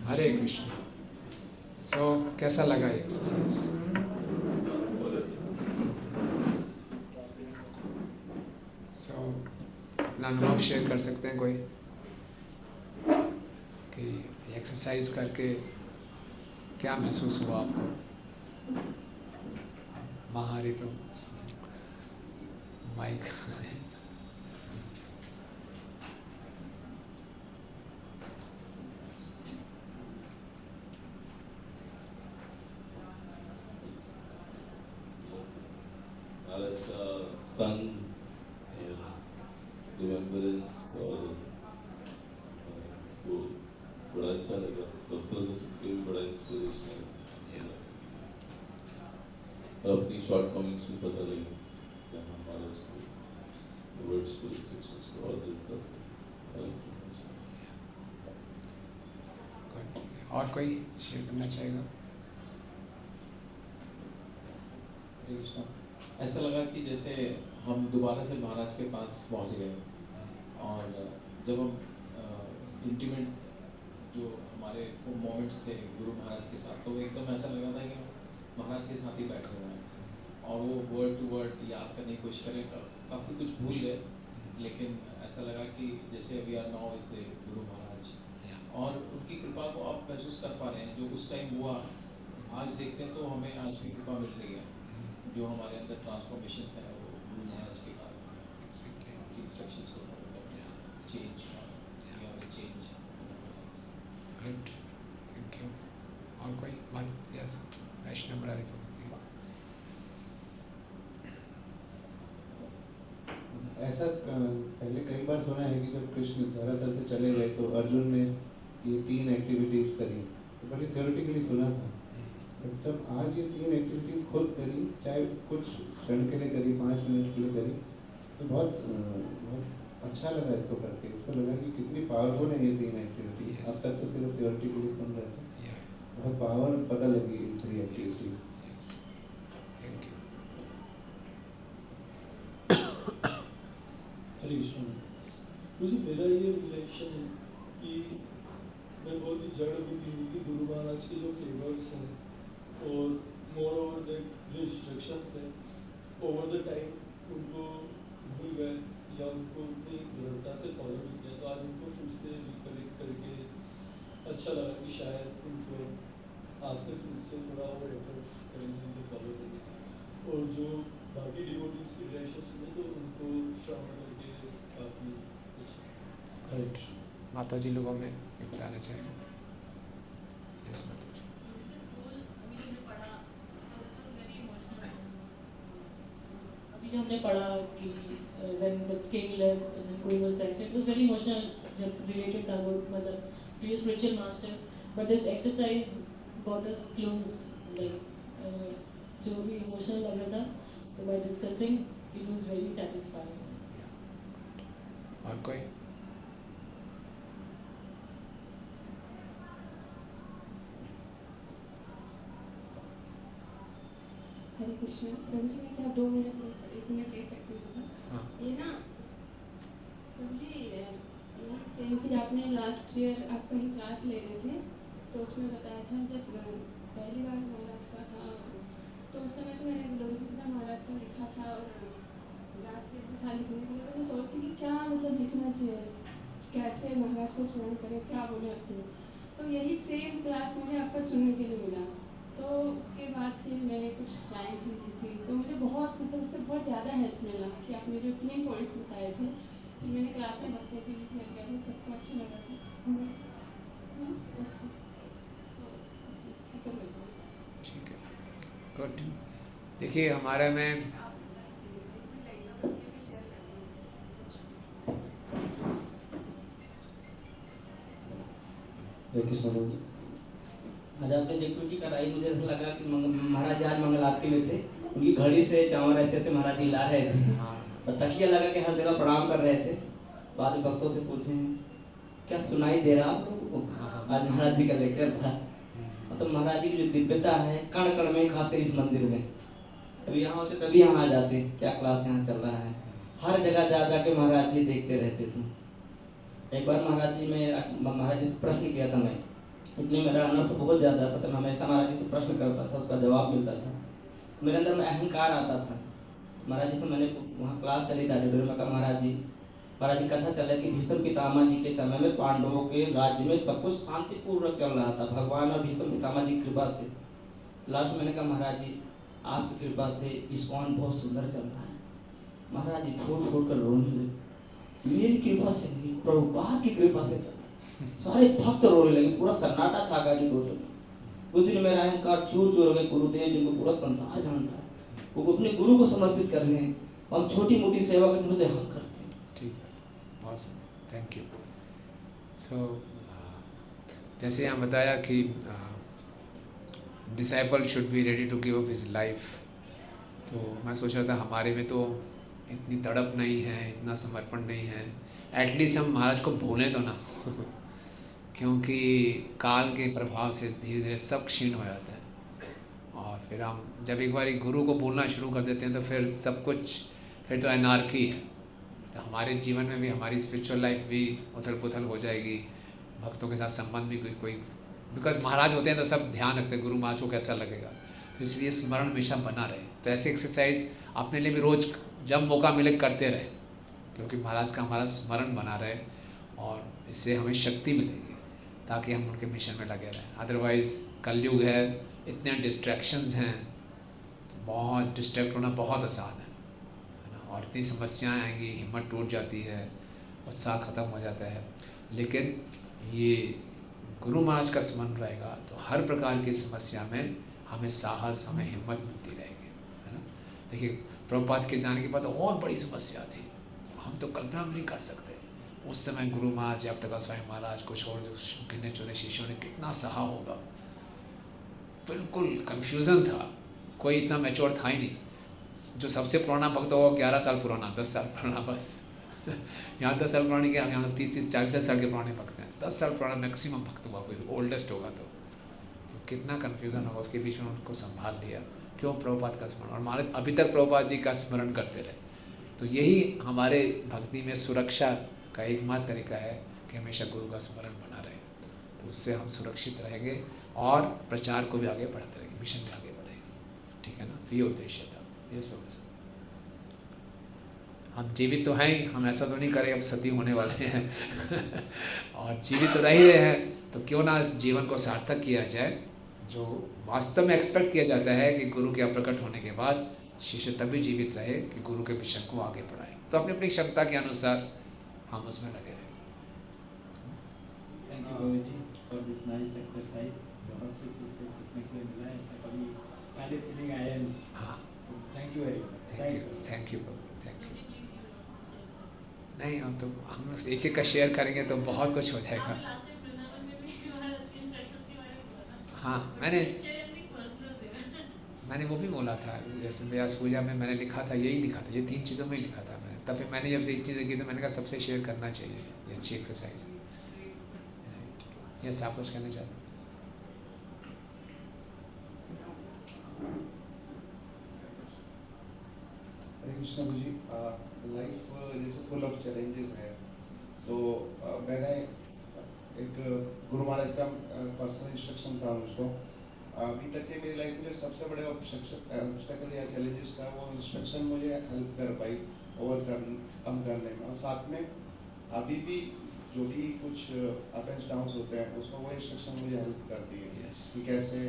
हरे कृष्ण। सो कैसा लगा एक्सरसाइज? सो अपना अनुभव शेयर कर सकते हैं कोई कि एक्सरसाइज करके क्या महसूस हुआ आपको? महारी तो माइक महाराज का संग, रिमेम्बरेंस और वो बड़ा अच्छा लगा। डॉक्टर से सुन के भी बड़ा इंस्पिरेशनल, अपनी शॉर्ट कमेंट्स भी पता लगी यहाँ महाराज को वर्ड्स को इंस्ट्रक्शंस को और दिलता से। और कोई शेयर करना चाहेगा? ऐसा लगा कि जैसे हम दोबारा से महाराज के पास पहुंच गए, और जब हम इंटीमेट जो हमारे वो मोमेंट्स थे गुरु महाराज के साथ, तो वो एकदम ऐसा लगा था कि महाराज के साथ ही बैठे हुए हैं, और वो वर्ड टू वर्ड याद करने की कोशिश करें। काफ़ी कुछ भूल गए, लेकिन ऐसा लगा कि जैसे we are now with Guru Maharaj, और उनकी कृपा को आप महसूस कर पा रहे हैं। जो उस टाइम हुआ, आज देखते हैं तो हमें आज भी कृपा मिल रही है। जो हमारे अंदर ट्रांसफॉर्मेशन है वो गुरु महाराज के कारण इंस्ट्रक्शंस को फॉलो करके change change. Good, thank you. और कोई बात? यस, वैष्णव मुरारी तो ऐसा पहले कई बार सुना है कि जब कृष्ण धरातल से चले गए तो अर्जुन ने ये 3 एक्टिविटीज करी, तो बड़ी थियोरेटिकली सुना था। बट जब आज ये 3 एक्टिविटीज खुद करी, चाहे कुछ क्षण के लिए करी, 5 मिनट के लिए करी, तो बहुत अच्छा लगा इसको करके। इसको लगा कि कितनी पावरफुल है ये 3 एक्टिविटीज। अब तक तो सिर्फ थियोरेटिकली सुन रहे थे, बहुत पावर पता लगी इन 3 एक्टिविटीज। हरे कृष्ण। मुझे मेरा ये रिलेशन है कि मैं बहुत ही जड़ बुद्धि हूँ कि गुरु महाराज के जो फेवर्स हैं और मोर ओवर दैट जो इंस्ट्रक्शंस हैं, ओवर द टाइम उनको भूल गए या उनको उतनी दृढ़ता से फॉलो नहीं किया। तो आज उनको फिर से रिकलेक्ट करके अच्छा लगा कि शायद उनको आज से फिर से थोड़ा और एफर्ट्स करेंगे उनको फॉलो करने की। और जो बाकी डिवोटीज की रिलेशंस में तो उनको श्रवण करके काफ़ी अच्छा। राइट। माता जी लोगों में बताना चाहेंगे? यस माता जी। अभी जो हमने पढ़ा कि when the king left and the queen was back, so it was very emotional जब related था वो, मतलब to your spiritual master, but this exercise got us close, like जो भी emotional लग रहा था, तो by discussing it was very satisfying. और कोई? हरे कृष्ण। प्रभु जी मैं क्या 2 मिनट ले 1 मिनट ले सकती हूँ? हाँ। ये ना प्रभु जी ये सेम चीज़ आपने लास्ट ईयर आप कहीं क्लास ले रहे थे, तो उसमें बताया था जब पहली बार महाराज का था, तो उस समय तो मैंने ग्लोरीफिकेशन महाराज का लिखा था, और लास्ट ईयर भी था लिखने के लिए, तो मैं सोचती कि क्या मतलब लिखना चाहिए, कैसे महाराज को स्मरण करें, क्या बोले अपने। तो यही सेम क्लास मुझे आपका सुनने के लिए मिला, तो उसके बाद फिर मैंने कुछ लाइन्स लिखी थी, तो मुझे बहुत मतलब उससे बहुत ज़्यादा हेल्प मिला कि आपने जो 3 पॉइंट्स बताए थे, फिर मैंने क्लास में बच्चे से भी शेयर किया था, सबको अच्छा लगा था। अच्छा, ठीक है, गुड। देखिए हमारे में आज आपने जो ड्यूटी कराई, मुझे ऐसा लगा कि महाराज आज मंगल आरती में थे, उनकी घड़ी से चावल ऐसे ऐसे महाराज हिला रहे थे, और तकिया लगा के हर जगह प्रणाम कर रहे थे। बाद में भक्तों से पूछे क्या सुनाई दे रहा आप लोगों को? आज महाराज जी का लेकर था। मतलब महाराज जी की जो दिव्यता है कण कण में, खासकर इस मंदिर में, अभी यहाँ होते तभी यहाँ आ जाते, क्या क्लास यहाँ चल रहा है, हर जगह जा जा के महाराज जी देखते रहते थे। एक बार महाराज जी से प्रश्न किया था मैं इतने मेरा अनर्थ बहुत ज़्यादा था, तो मैं हमेशा महाराज जी से प्रश्न करता था, उसका जवाब मिलता था, तो मेरे अंदर में अहंकार आता था। महाराज जी से मैंने वहाँ क्लास चली था रेडियो में, कहा महाराज जी कथा चला कि भीष्म पितामह जी के समय में पांडवों के राज्य में सब कुछ शांतिपूर्वक चल रहा था भगवान और भीष्म पितामह जी की कृपा से। लास्ट में मैंने कहा महाराज जी आपकी कृपा से इस्कॉन बहुत सुंदर चल रहा है। महाराज जी फूट फूट कर रोने लगे, मेरी कृपा से नहीं, प्रभुपाद की कृपा से चल रहा। सारे भक्त रोने लगे, पूरा सन्नाटा छा गया डोले में। उस दिन मेरा अहंकार चूर चूर हो गया। गुरुदेव जिनको पूरा संसार जानता है, वो अपने गुरु को समर्पित कर रहे हैं, हम छोटी मोटी सेवा करते हम करते हैं। ठीक है, awesome, थैंक यू। सो जैसे यहाँ बताया कि disciple should be ready to give up his life, तो मैं सोच रहा था हमारे में तो इतनी तड़प नहीं है, इतना समर्पण नहीं है, एटलीस्ट हम महाराज को भूलें तो ना क्योंकि काल के प्रभाव से धीरे धीरे सब क्षीण हो जाता है। और फिर हम जब एक बार गुरु को भूलना शुरू कर देते हैं तो फिर सब कुछ, फिर तो एनार्की है। तो हमारे जीवन में भी हमारी स्पिरिचुअल लाइफ भी उथल पुथल हो जाएगी, भक्तों के साथ संबंध भी कोई बिकॉज महाराज होते हैं तो सब ध्यान रखते हैं गुरु महाराज को कैसा लगेगा, तो इसलिए स्मरण हमेशा बना रहे। तो ऐसे एक्सरसाइज अपने लिए भी रोज़ जब मौका मिले करते रहे, क्योंकि महाराज का हमारा स्मरण बना रहे और इससे हमें शक्ति मिलेगी ताकि हम उनके मिशन में लगे रहें। अदरवाइज़ कलयुग है, इतने डिस्ट्रैक्शंस हैं, बहुत डिस्ट्रैक्ट होना बहुत आसान है ना, और इतनी समस्याएं आएंगी, हिम्मत टूट जाती है, उत्साह खत्म हो जाता है। लेकिन ये गुरु महाराज का स्मरण रहेगा तो हर प्रकार की समस्या में हमें साहस, हमें हिम्मत मिलती रहेगी, है ना। देखिए प्रभुपाद के जाने के बाद और बड़ी समस्या थी, हम तो कल्पना भी नहीं कर सकते। उस समय गुरु महाराज जब तक स्वामी महाराज को छोड़ गिने चुने शिष्यों ने कितना सहा होगा, बिल्कुल कन्फ्यूज़न था, कोई इतना मैच्योर था ही नहीं। जो सबसे पुराना भक्त होगा 11 साल पुराना, 10 साल पुराना बस यहाँ 10 साल पुराने क्या, यहाँ 30-40 साल के पुराने भक्त हैं, 10 साल पुराना मैक्सिमम भक्त हुआ, कोई ओल्डेस्ट होगा तो कितना कन्फ्यूज़न होगा। उसके बीच में उनको संभाल लिया, क्यों? प्रभुपाद का स्मरण। और महाराज अभी तक प्रभुपाद जी का स्मरण करते रहे। तो यही हमारे भक्ति में सुरक्षा का एकमात्र तरीका है कि हमेशा गुरु का स्मरण बना रहे, तो उससे हम सुरक्षित रहेंगे और प्रचार को भी आगे बढ़ाते रहेंगे, मिशन भी आगे बढ़ेंगे। ठीक है ना, तो ये उद्देश्य था। यस प्रभु, हम जीवित तो हैं, हम ऐसा तो नहीं करें अब सती होने वाले हैं और जीवित तो रह ही रहे हैं, तो क्यों ना इस जीवन को सार्थक किया जाए। जो वास्तव में एक्सपेक्ट किया जाता है कि गुरु के अप्रकट होने के बाद शिष्य तभी जीवित रहे कि गुरु के मिशन को आगे बढ़ाए, तो अपनी अपनी क्षमता के अनुसार हम उसमें लगे रहें। Thank you Guru ji for this nice exercise. बहुत सी चीज़ें सीखने को मिला, ऐसा कभी पहले फीलिंग आया नहीं। हाँ, thank you very much. Thank you thank you. नहीं, हम तो हम एक एक का शेयर करेंगे तो बहुत कुछ हो जाएगा। हाँ, मैंने वो भी बोला था, जैसे व्यास पूजा में मैंने लिखा था, यही लिखा था, ये 3 चीज़ों में ही लिखा था मैंने। तब फिर मैंने जब से एक चीज़ें की तो मैंने कहा सबसे शेयर करना चाहिए, ये अच्छी एक्सरसाइज है। यस, आप कुछ कहना चाहते हैं? हरे कृष्ण गुरु जी, लाइफ जैसे फुल ऑफ चैलेंजेस है, तो मैंने एक गुरु महाराज का पर्सनल इंस्ट्रक्शन था मुझको। अभी तक के मेरी लाइफ में जो सबसे बड़े ऑब्स्टेकल या चैलेंजेस था, वो इंस्ट्रक्शन मुझे हेल्प कर पाई कम करने में। और साथ में अभी भी जो भी कुछ अप एंड डाउन्स होते हैं, उसमें वो इंस्ट्रक्शन मुझे हेल्प करती है कि कैसे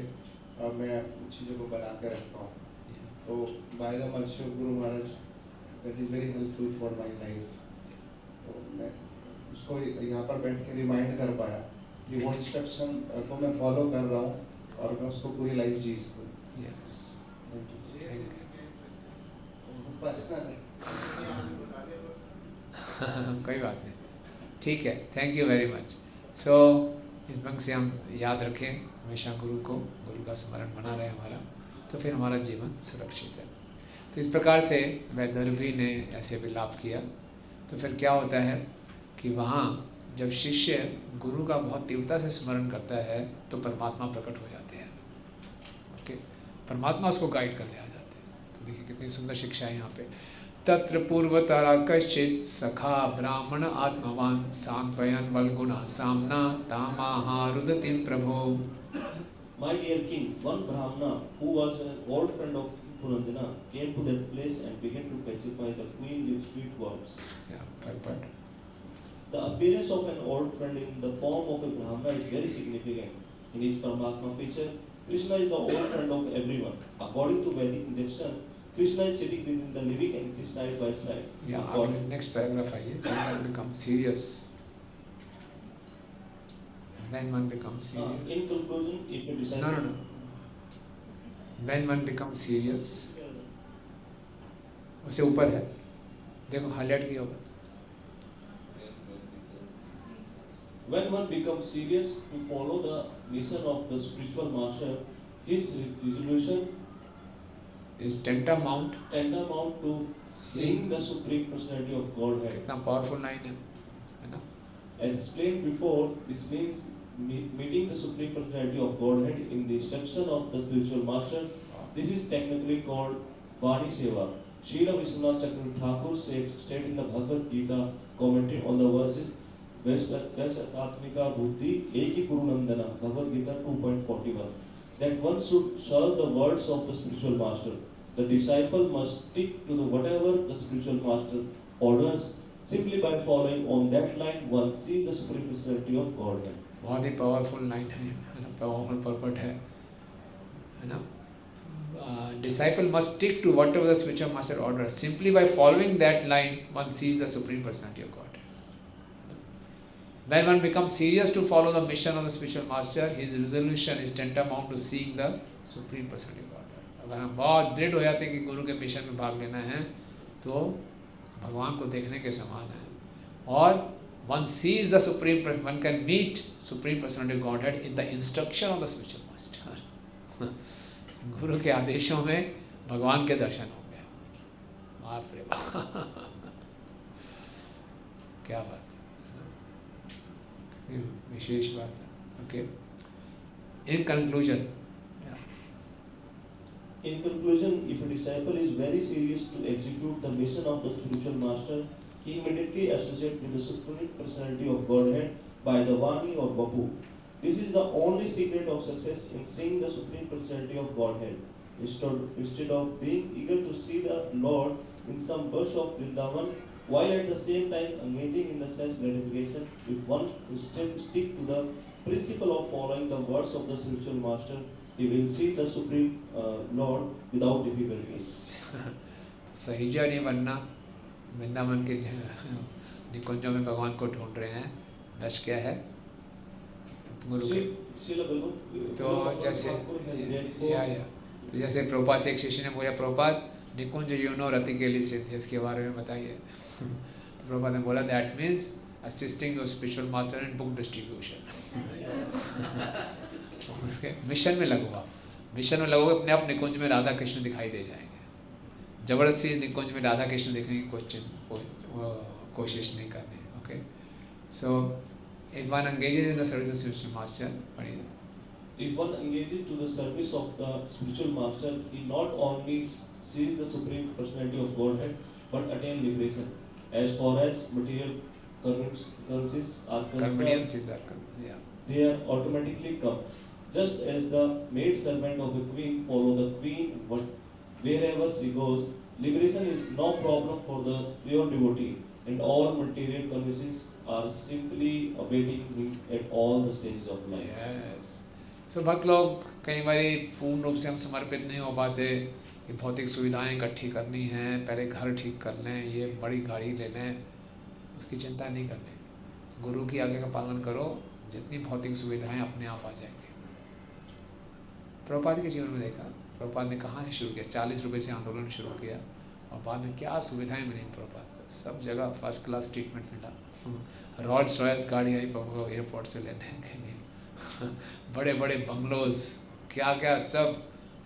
मैं चीज़ों को बना के रखता हूँ। तो by the mercy of Guru Maharaj, that is very helpful for my life. तो मैं उसको यहाँ पर बैठ के रिमाइंड कर पाया कि वो इंस्ट्रक्शन को मैं फॉलो कर रहा हूँ और मैं उसको पूरी लाइफ जी सकूँ। कोई बात नहीं, ठीक है, थैंक यू वेरी मच। सो इस भंग से हम याद रखें हमेशा गुरु को, गुरु का स्मरण बना रहे हमारा, तो फिर हमारा जीवन सुरक्षित है। तो इस प्रकार से वैदर्भी ने ऐसे विलाप किया। तो फिर क्या होता है कि वहाँ जब शिष्य गुरु का बहुत तीव्रता से स्मरण करता है तो परमात्मा प्रकट हो जाते हैं। ओके, परमात्मा उसको गाइड करने आ जाते हैं। तो देखिए कितनी सुंदर शिक्षा है यहाँ पे। तत्र पूर्वतरा कश्चित् सखा ब्राह्मण आत्मवान सांत्वयन वल्गुना सामना तामाहा रुदतिम प्रभो. My dear king, one Brahmana who was an old friend of Purandana came to that place and began to pacify the queen with sweet words. Yeah, but the appearance of an old friend in the form of a Brahmana is very significant. In his Paramatma feature, Krishna is the old friend of everyone. According to Vedic injunction, Krishna is sitting within the living and side by side. Yeah, next paragraph आइए. When one becomes serious. When one becomes serious. In conclusion, if you decide. No. When one becomes serious. उससे ऊपर है. देखो highlight किया होगा. When one becomes serious to follow the mission of the spiritual master, his resolution is tantamount to seeing the Supreme Personality of Godhead. कितना powerful line है ना? As explained before, this means meeting the Supreme Personality of Godhead in the instruction of the spiritual master. This is technically called Vani Seva. Srila Vishwanath Chakravarti Thakur stated in the Bhagavad Gita, commenting on the verses Atmika Buddhi Eki Guru Nandana, Bhagavad Gita 2.41, that one should serve the words of the spiritual master. The disciple must stick to whatever the spiritual master orders. Simply by following on that line, one sees the Supreme Personality of Godhead. बहुत ही powerful line है ना, powerful पर्पट है ना. Disciple must stick to whatever the spiritual master orders. Simply by following that line, one sees the Supreme Personality of God. When one becomes serious to follow the mission of the spiritual master, his resolution is tantamount to seeing the Supreme Personality of God. अगर हम बहुत दृढ़ हो जाते हैं कि गुरु के mission में भाग लेना है, तो भगवान को देखने के समान है. और one sees the Supreme, one can meet Supreme Personality of Godhead in the instruction of the spiritual master. गुरु के आदेशों में भगवान के दर्शन हो गए. बाप रे बाप, क्या बात, विशेष बात है. Okay. In conclusion, in conclusion, if a disciple is very serious to execute the mission of the spiritual master, he immediately associates with the Supreme Personality of Godhead by the Vani or Vapu. This is the only secret of success in seeing the Supreme Personality of Godhead. Instead of being eager to see the Lord in some bush of Vrindavan, while at the same time engaging in the sense gratification, if one instead stick to the principle of following the words of the spiritual master, he will see the Supreme Lord without difficulties. सहीजा नहीं बनना, वृंदावन के निकुंजों में भगवान को ढूंढ रहे हैं. बस क्या है गुरु के. तो जैसे तो जैसे प्रभुपाद से एक शिष्य ने बोला, प्रभुपाद निकुंज यूनो रति के लिए सिद्ध है, इसके बारे में बताइए. तो प्रभुपाद ने बोला, that means assisting the spiritual master in book distribution. उसके मिशन में लगो, आप मिशन में लगोगे, अपने आप निकुंज में राधा कृष्ण दिखाई दे जाएंगे. जबरदस्ती निकुंज में राधा कृष्ण देखने की कोशिश नहीं करनी. Okay. So if one engages in the service of spiritual master, if one engages to the service of the spiritual master, he not only sees the Supreme Personality of Godhead, but attain liberation. As far as material conveniences are concerned, they are automatically come. Just as the maid servant of a queen follow the queen wherever she goes, liberation is no problem for the pure devotee, and all material conveniences are simply awaiting him at all the stages of life. Yes. So भक्त लोग कई बार पूर्ण रूप से हम समर्पित नहीं हो पाते कि भौतिक सुविधाएं इकट्ठी करनी हैं, पहले घर ठीक कर लें, ये बड़ी गाड़ी ले लें, उसकी चिंता नहीं करनी. गुरु की आज्ञा का पालन करो, जितनी भौतिक सुविधाएं अपने आप आ जाएंगे. प्रभुपाद के जीवन में देखा, प्रभुपाद ने कहाँ से शुरू किया, 40 रुपये से आंदोलन शुरू किया, और बाद में क्या सुविधाएं मिली प्रभुपाद को. सब जगह फर्स्ट क्लास ट्रीटमेंट मिला. रॉल्स रॉयस गाड़ी आई प्रभु को एयरपोर्ट से लेने के लिए, बड़े बड़े बंगलोज, क्या क्या सब.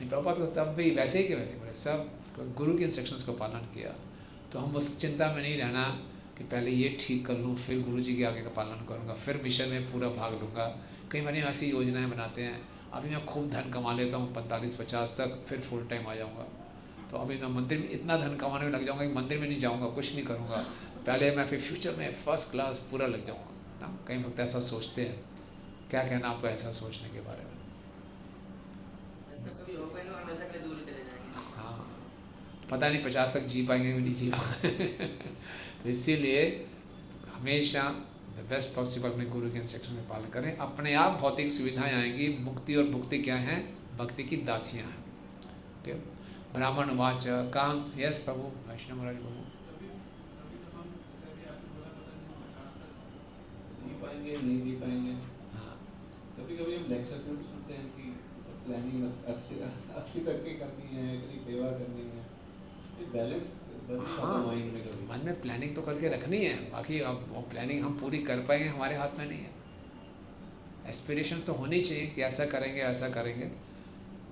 प्रभुपाद को तब भी वैसे ही के वैसे बड़े सब गुरु के इंस्ट्रक्शंस को पालन किया. तो हम उस चिंता में नहीं रहना कि पहले ये ठीक कर लूँ, फिर गुरु जी के आगे का पालन करूँगा, फिर मिशन में पूरा भाग लूँगा. कई बार ऐसी योजनाएं बनाते हैं, अभी मैं खूब धन कमा लेता हूँ 45-50 तक, फिर फुल टाइम आ जाऊँगा. तो तो अभी मैं मंदिर में इतना धन कमाने में लग जाऊंगा कि मंदिर में नहीं जाऊंगा, कुछ नहीं करूंगा, पहले मैं फिर फ्यूचर में फर्स्ट क्लास पूरा लग जाऊंगा ना। कई वक्त ऐसा सोचते हैं, क्या कहना आपको ऐसा सोचने के बारे में? हाँ, पता नहीं 50 तक जी पाएंगे भी नहीं जी पाएंगे। तो इसीलिए हमेशा द बेस्ट पॉसिबल अपने गुरु के इंस्ट्रक्शन में पालन करें। अपने आप भौतिक सुविधाएं आएंगी। मुक्ति और भुक्ति क्या है? भक्ति की दासियां हैं। ठीक, ब्राह्मण वाच काम। यस प्रभु, वैष्णव महाराज प्रभु। जी पाएंगे नहीं जी पाएंगे। हाँ, कभी कभी हम लेक्चर्स में भी सुनते हैं कि प्लानिंग अच्छी तक की करनी है, इतनी सेवा करनी है, बैलेंस हाँ, मन में प्लानिंग तो करके रखनी है, बाकी अब वो प्लानिंग हम पूरी कर पाएंगे हमारे हाथ में नहीं है। एस्पिरेशंस तो होनी चाहिए कि ऐसा करेंगे ऐसा करेंगे,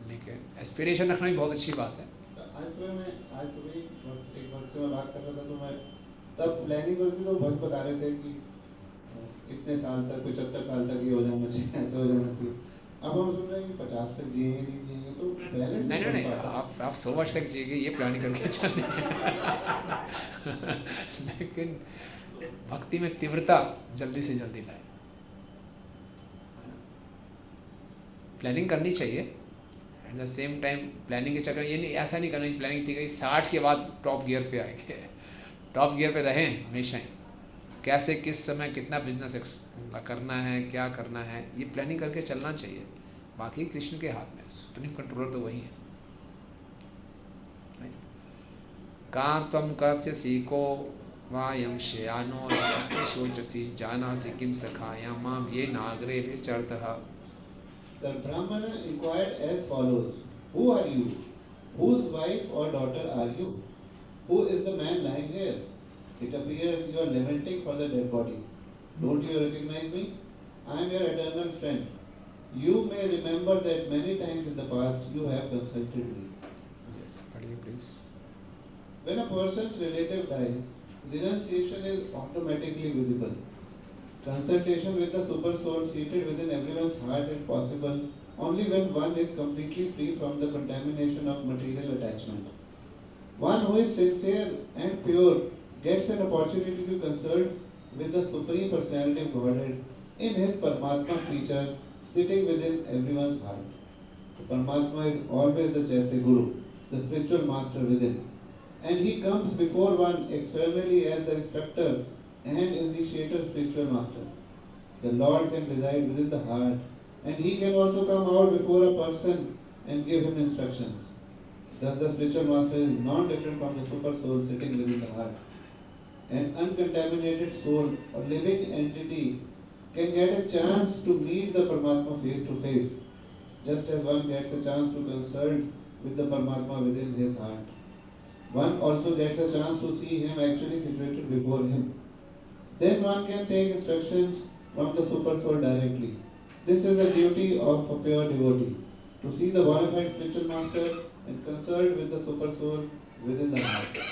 लेकिन एस्पिरेशन रखना भी बहुत अच्छी बात है। आज सुबह एक वक्त से मैं बात कर रहा था, तो मैं तब प्लानिंग करके तो बहुत बता रहे थे कि इतने साल तक 75 साल तक ये हो जाना चाहिए, ऐसा हो जाना चाहिए। अब हम सुन रहे हैं कि 50 तक जिएंगे नहीं जिएंगे, तो बैलेंस नहीं, आप 100 वर्ष तक जिएंगे ये प्लानिंग करके चलेंगे। लेकिन भक्ति में तीव्रता जल्दी से जल्दी लाए। प्लानिंग करनी चाहिए, at the same time planning के चक्कर ये नहीं, ऐसा नहीं करना चाहिए प्लानिंग ठीक है 60 के बाद टॉप गियर पे आएंगे। टॉप गियर पे रहें हमेशा ही। कैसे किस समय कितना बिजनेस करना है, क्या करना है, ये प्लानिंग करके चलना चाहिए। बाकी कृष्ण के हाथ में, सुप्रीम कंट्रोलर तो वही है। का त्वं कस्य सीको वायं शयानो यस्य शोचसि जानासि किम सखाया माम ये Nagare विचरतः। The Brahmana inquired as follows: Who are you? Whose wife or daughter are you? Who is the man lying here? It appears you are lamenting for the dead body. Don't you recognize me? I am your eternal friend. You may remember that many times in the past you have consulted me. Yes, pardon please. When a person's relative dies, renunciation is automatically visible. Consultation with the super soul seated within everyone's heart is possible only when one is completely free from the contamination of material attachment. One who is sincere and pure gets an opportunity to consult with the Supreme Personality of Godhead in his Paramatma feature sitting within everyone's heart. The Paramatma is always the Chaitya Guru, the spiritual master within, and he comes before one externally as the instructor and initiator spiritual master. The Lord can reside within the heart, and he can also come out before a person and give him instructions. Thus the spiritual master is not different from the super soul sitting within the heart. An uncontaminated soul or living entity can get a chance to meet the Paramatma face to face, just as one gets a chance to consult with the Paramatma within his heart. One also gets a chance to see him actually situated before him. Then one can take instructions from the super soul directly. This is the duty of a pure devotee, to see the bona fide spiritual master and consult with the super soul within the heart.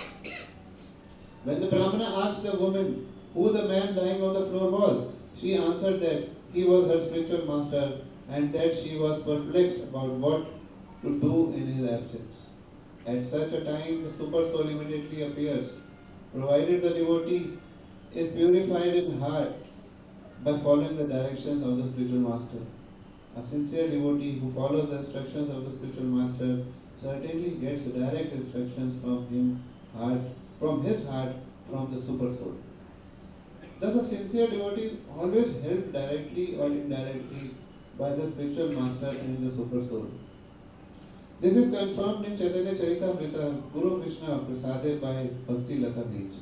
When the Brahmana asked the woman who the man lying on the floor was, she answered that he was her spiritual master and that she was perplexed about what to do in his absence. At such a time, the super soul immediately appears, provided the devotee is purified in heart by following the directions of the spiritual master. A sincere devotee who follows the instructions of the spiritual master certainly gets direct instructions from his heart, from the super soul. Thus a sincere devotee is always helped directly or indirectly by the spiritual master and the super soul. This is confirmed in Chaitanya Charitamrita, Guru Krishna presaded by Bhakti Lata Beach.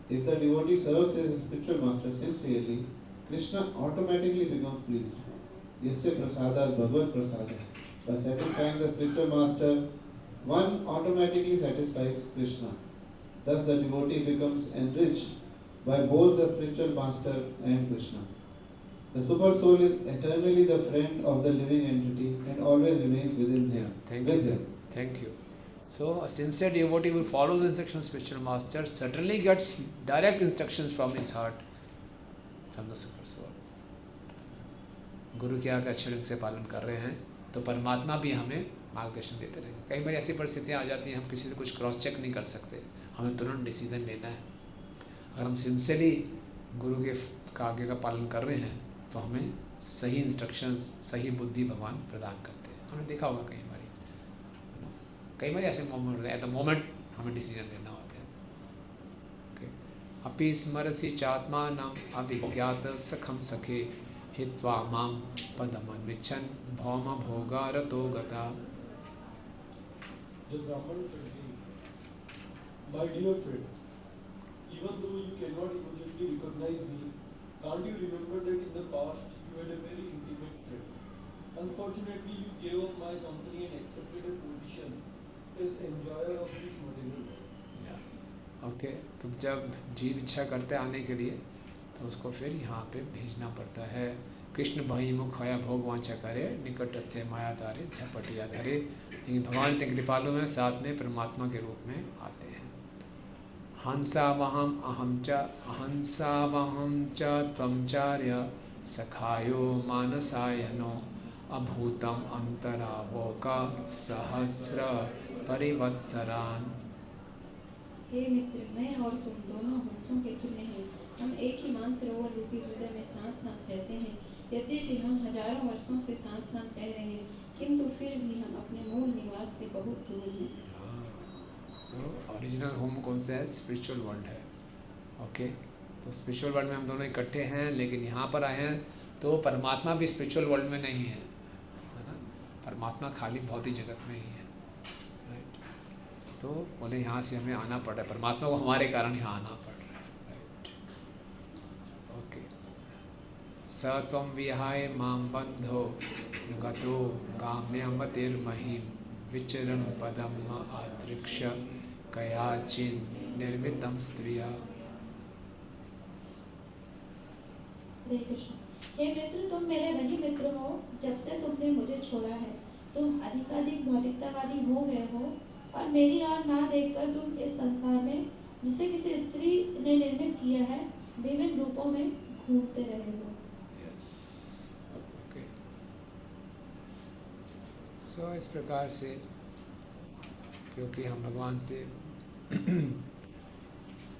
If the devotee serves his spiritual master sincerely, Krishna automatically becomes pleased. Yasya prasada bhagavad prasada. By satisfying the spiritual master, one automatically satisfies Krishna. Thus the devotee becomes enriched by both the spiritual master and Krishna. The super soul is eternally the friend of the living entity and always remains within him. Thank you. So a sincere devotee who follows the instructions of spiritual master certainly gets direct instructions from his heart, from the super soul. गुरु के आज्ञा अच्छे ढंग से पालन कर रहे हैं तो परमात्मा भी हमें मार्गदर्शन देते रहेंगे। कई बार ऐसी परिस्थितियाँ आ जाती हैं हम किसी से कुछ क्रॉस चेक नहीं कर सकते, हमें तुरंत डिसीजन लेना है। अगर हम सिंसियरली गुरु के आज्ञा का पालन कर रहे हैं तो हमें सही इंस्ट्रक्शंस, सही बुद्धि भगवान प्रदान करते हैं। हमने देखा होगा कई बार ऐसे मोमेंट एट द मोमेंट हमें डिसीजन लेना होता है। ओके, अपि स्मरसि चात्मानं अविज्ञात सखम सखे हित्वा मां पदमन्विच्छन् भौम भोगारतो गता। The Brahman told me, my dear friend, even though you cannot immediately recognize me, can't you remember that in the past you had a very intimate friend? Unfortunately, you gave up my company and accepted a position as enjoyer of this material world. Okay, तुम जब जीव इच्छा करते आने के लिए तो उसको फिर यहाँ पे भेजना पड़ता है। कृष्ण भई मुख हया भोग वांछा करे, निकट से माया तारे झपटिया धरे। लेकिन भगवान इतने कृपालु हैं, साथ में परमात्मा के रूप में आते हैं। हंसावहम अहंसावहम च त्वमचार्य सखायो मानसायनो अभूतम अंतरावोका सहस्र परिवत्सरान। हे मित्र, मैं और तुम दोनों हंसों के तुल्य हैं। हम एक ही मानसरोवर रूपी हृदय में साथ साथ रहते हैं। यद्यपि हम हजारों वर्षों से साथ साथ रह रहे हैं, किंतु फिर भी हम अपने मूल निवास से बहुत दूर हैं। सो ओरिजिनल होम कौन सा है? स्पिरिचुअल वर्ल्ड है। ओके, तो स्पिरिचुअल वर्ल्ड में हम दोनों इकट्ठे हैं, लेकिन यहाँ पर आए हैं तो परमात्मा भी स्पिरिचुअल वर्ल्ड में नहीं है, है ना। परमात्मा खाली भौतिक जगत में ही है, राइट। तो बोले यहाँ से हमें आना पड़ रहा है, परमात्मा को हमारे कारण यहाँ आना पड़ रहा है, राइट। ओके, स त्वं विहाय मां बंधो गतो काम्यमतिर्महीं विचरन् पदम आदृक्ष कयाचिन् निर्मितं स्त्रिया। हरे कृष्ण। हे मित्र, तुम मेरे वही मित्र हो जब से तुमने मुझे छोड़ा है। तुम अधिकाधिक भौतिकतावादी हो गए हो और मेरी ओर ना देखकर तुम इस संसार में, जिसे किसी स्त्री ने निर्मित किया है, विभिन्न रूपों में घूमते रहे हो। Yes, okay. सो इस प्रकार से, क्योंकि हम भगवान से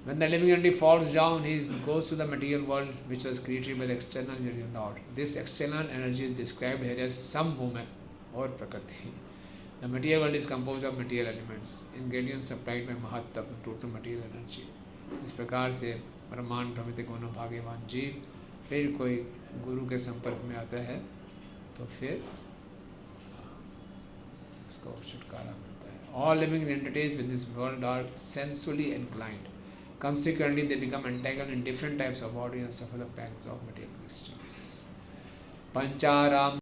when the living entity falls down, he goes to the material world which was created by the external energy of Lord. This external energy is described here as some woman or prakriti. The material world is composed of material elements, ingredients supplied by Mahat Tattva, total material energy. इस प्रकार से ब्रह्मांड भ्रमित गुण भाग्यवान जीव फिर कोई गुरु के संपर्क में आता है तो फिर उसको छुटकारा मिलता है। All living entities in this world are sensually inclined. Consequently, they become entangled in different types of bodies and suffer the pangs of material existence. Pancharam